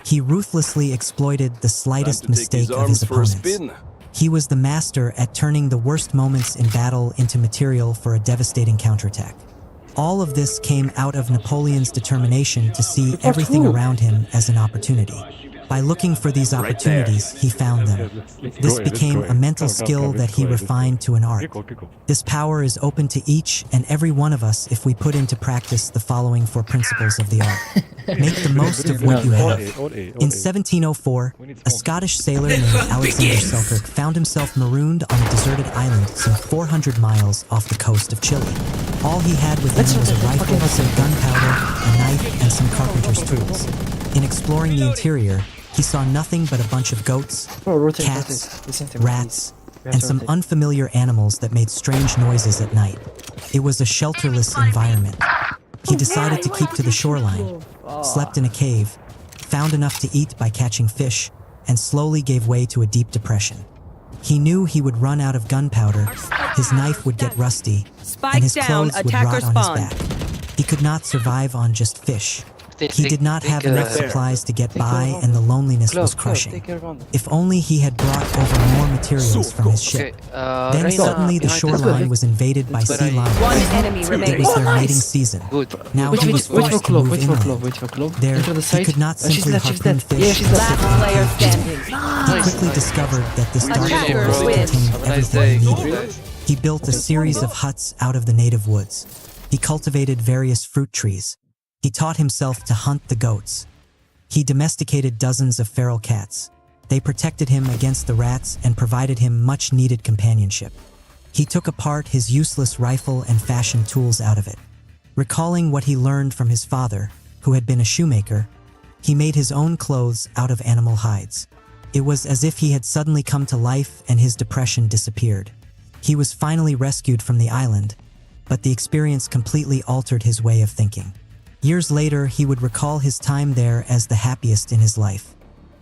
He ruthlessly exploited the slightest mistake of his opponents. He was the master at turning the worst moments in battle into material for a devastating counterattack. All of this came out of Napoleon's determination to see everything around him as an opportunity. By looking for these opportunities, he found them. This became a mental skill that he refined to an art. This power is open to each and every one of us if we put into practice the following 4 principles of the art. Make the most of what you have. In 1704, a Scottish sailor named Alexander Selkirk found himself marooned on a deserted island some 400 miles off the coast of Chile. All he had with him was a rifle, some gunpowder, a knife, and some carpenter's tools. In exploring the interior, he saw nothing but a bunch of goats, cats, rats, and some unfamiliar animals that made strange noises at night. It was a shelterless environment. He decided to keep to the shoreline, slept in a cave, found enough to eat by catching fish, and slowly gave way to a deep depression. He knew he would run out of gunpowder, his knife would get rusty, and his clothes would rot on his back. He could not survive on just fish. He did not have enough supplies to get by, and the loneliness was crushing. If only he had brought over more materials from his ship. Then suddenly the shoreline was invaded by sea lions. One enemy remaining. It was their mating season. Now he was forced to move inland. There, he could not simply harpoon fish. Last player standing. He quickly discovered that this dark forest contained everything he needed. He built a series of huts out of the native woods. He cultivated various fruit trees. He taught himself to hunt the goats. He domesticated dozens of feral cats. They protected him against the rats and provided him much-needed companionship. He took apart his useless rifle and fashioned tools out of it. Recalling what he learned from his father, who had been a shoemaker, He made his own clothes out of animal hides. It was as if he had suddenly come to life and his depression disappeared. He was finally rescued from the island, but the experience completely altered his way of thinking. Years later, he would recall his time there as the happiest in his life.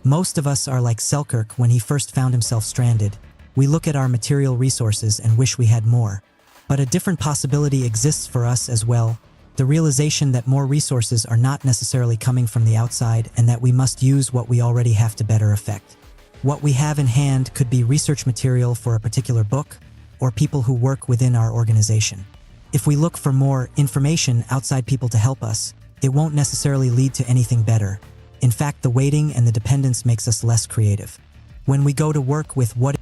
Most of us are like Selkirk when he first found himself stranded. We look at our material resources and wish we had more. But a different possibility exists for us as well, the realization that more resources are not necessarily coming from the outside and that we must use what we already have to better effect. What we have in hand could be research material for a particular book or people who work within our organization. If we look for more information outside people to help us, it won't necessarily lead to anything better. In fact, the waiting and the dependence makes us less creative. When we go to work with what...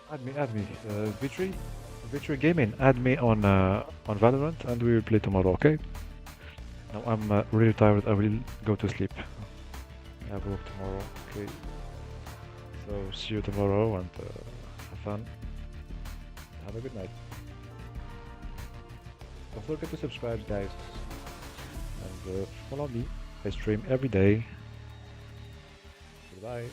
Add me. Victory Gaming, add me on Valorant and we will play tomorrow, okay? Now I'm really tired, I will go to sleep. I have work tomorrow, okay? So see you tomorrow and have fun. Have a good night. Don't forget to subscribe, guys. And follow me. I stream every day. Goodbye.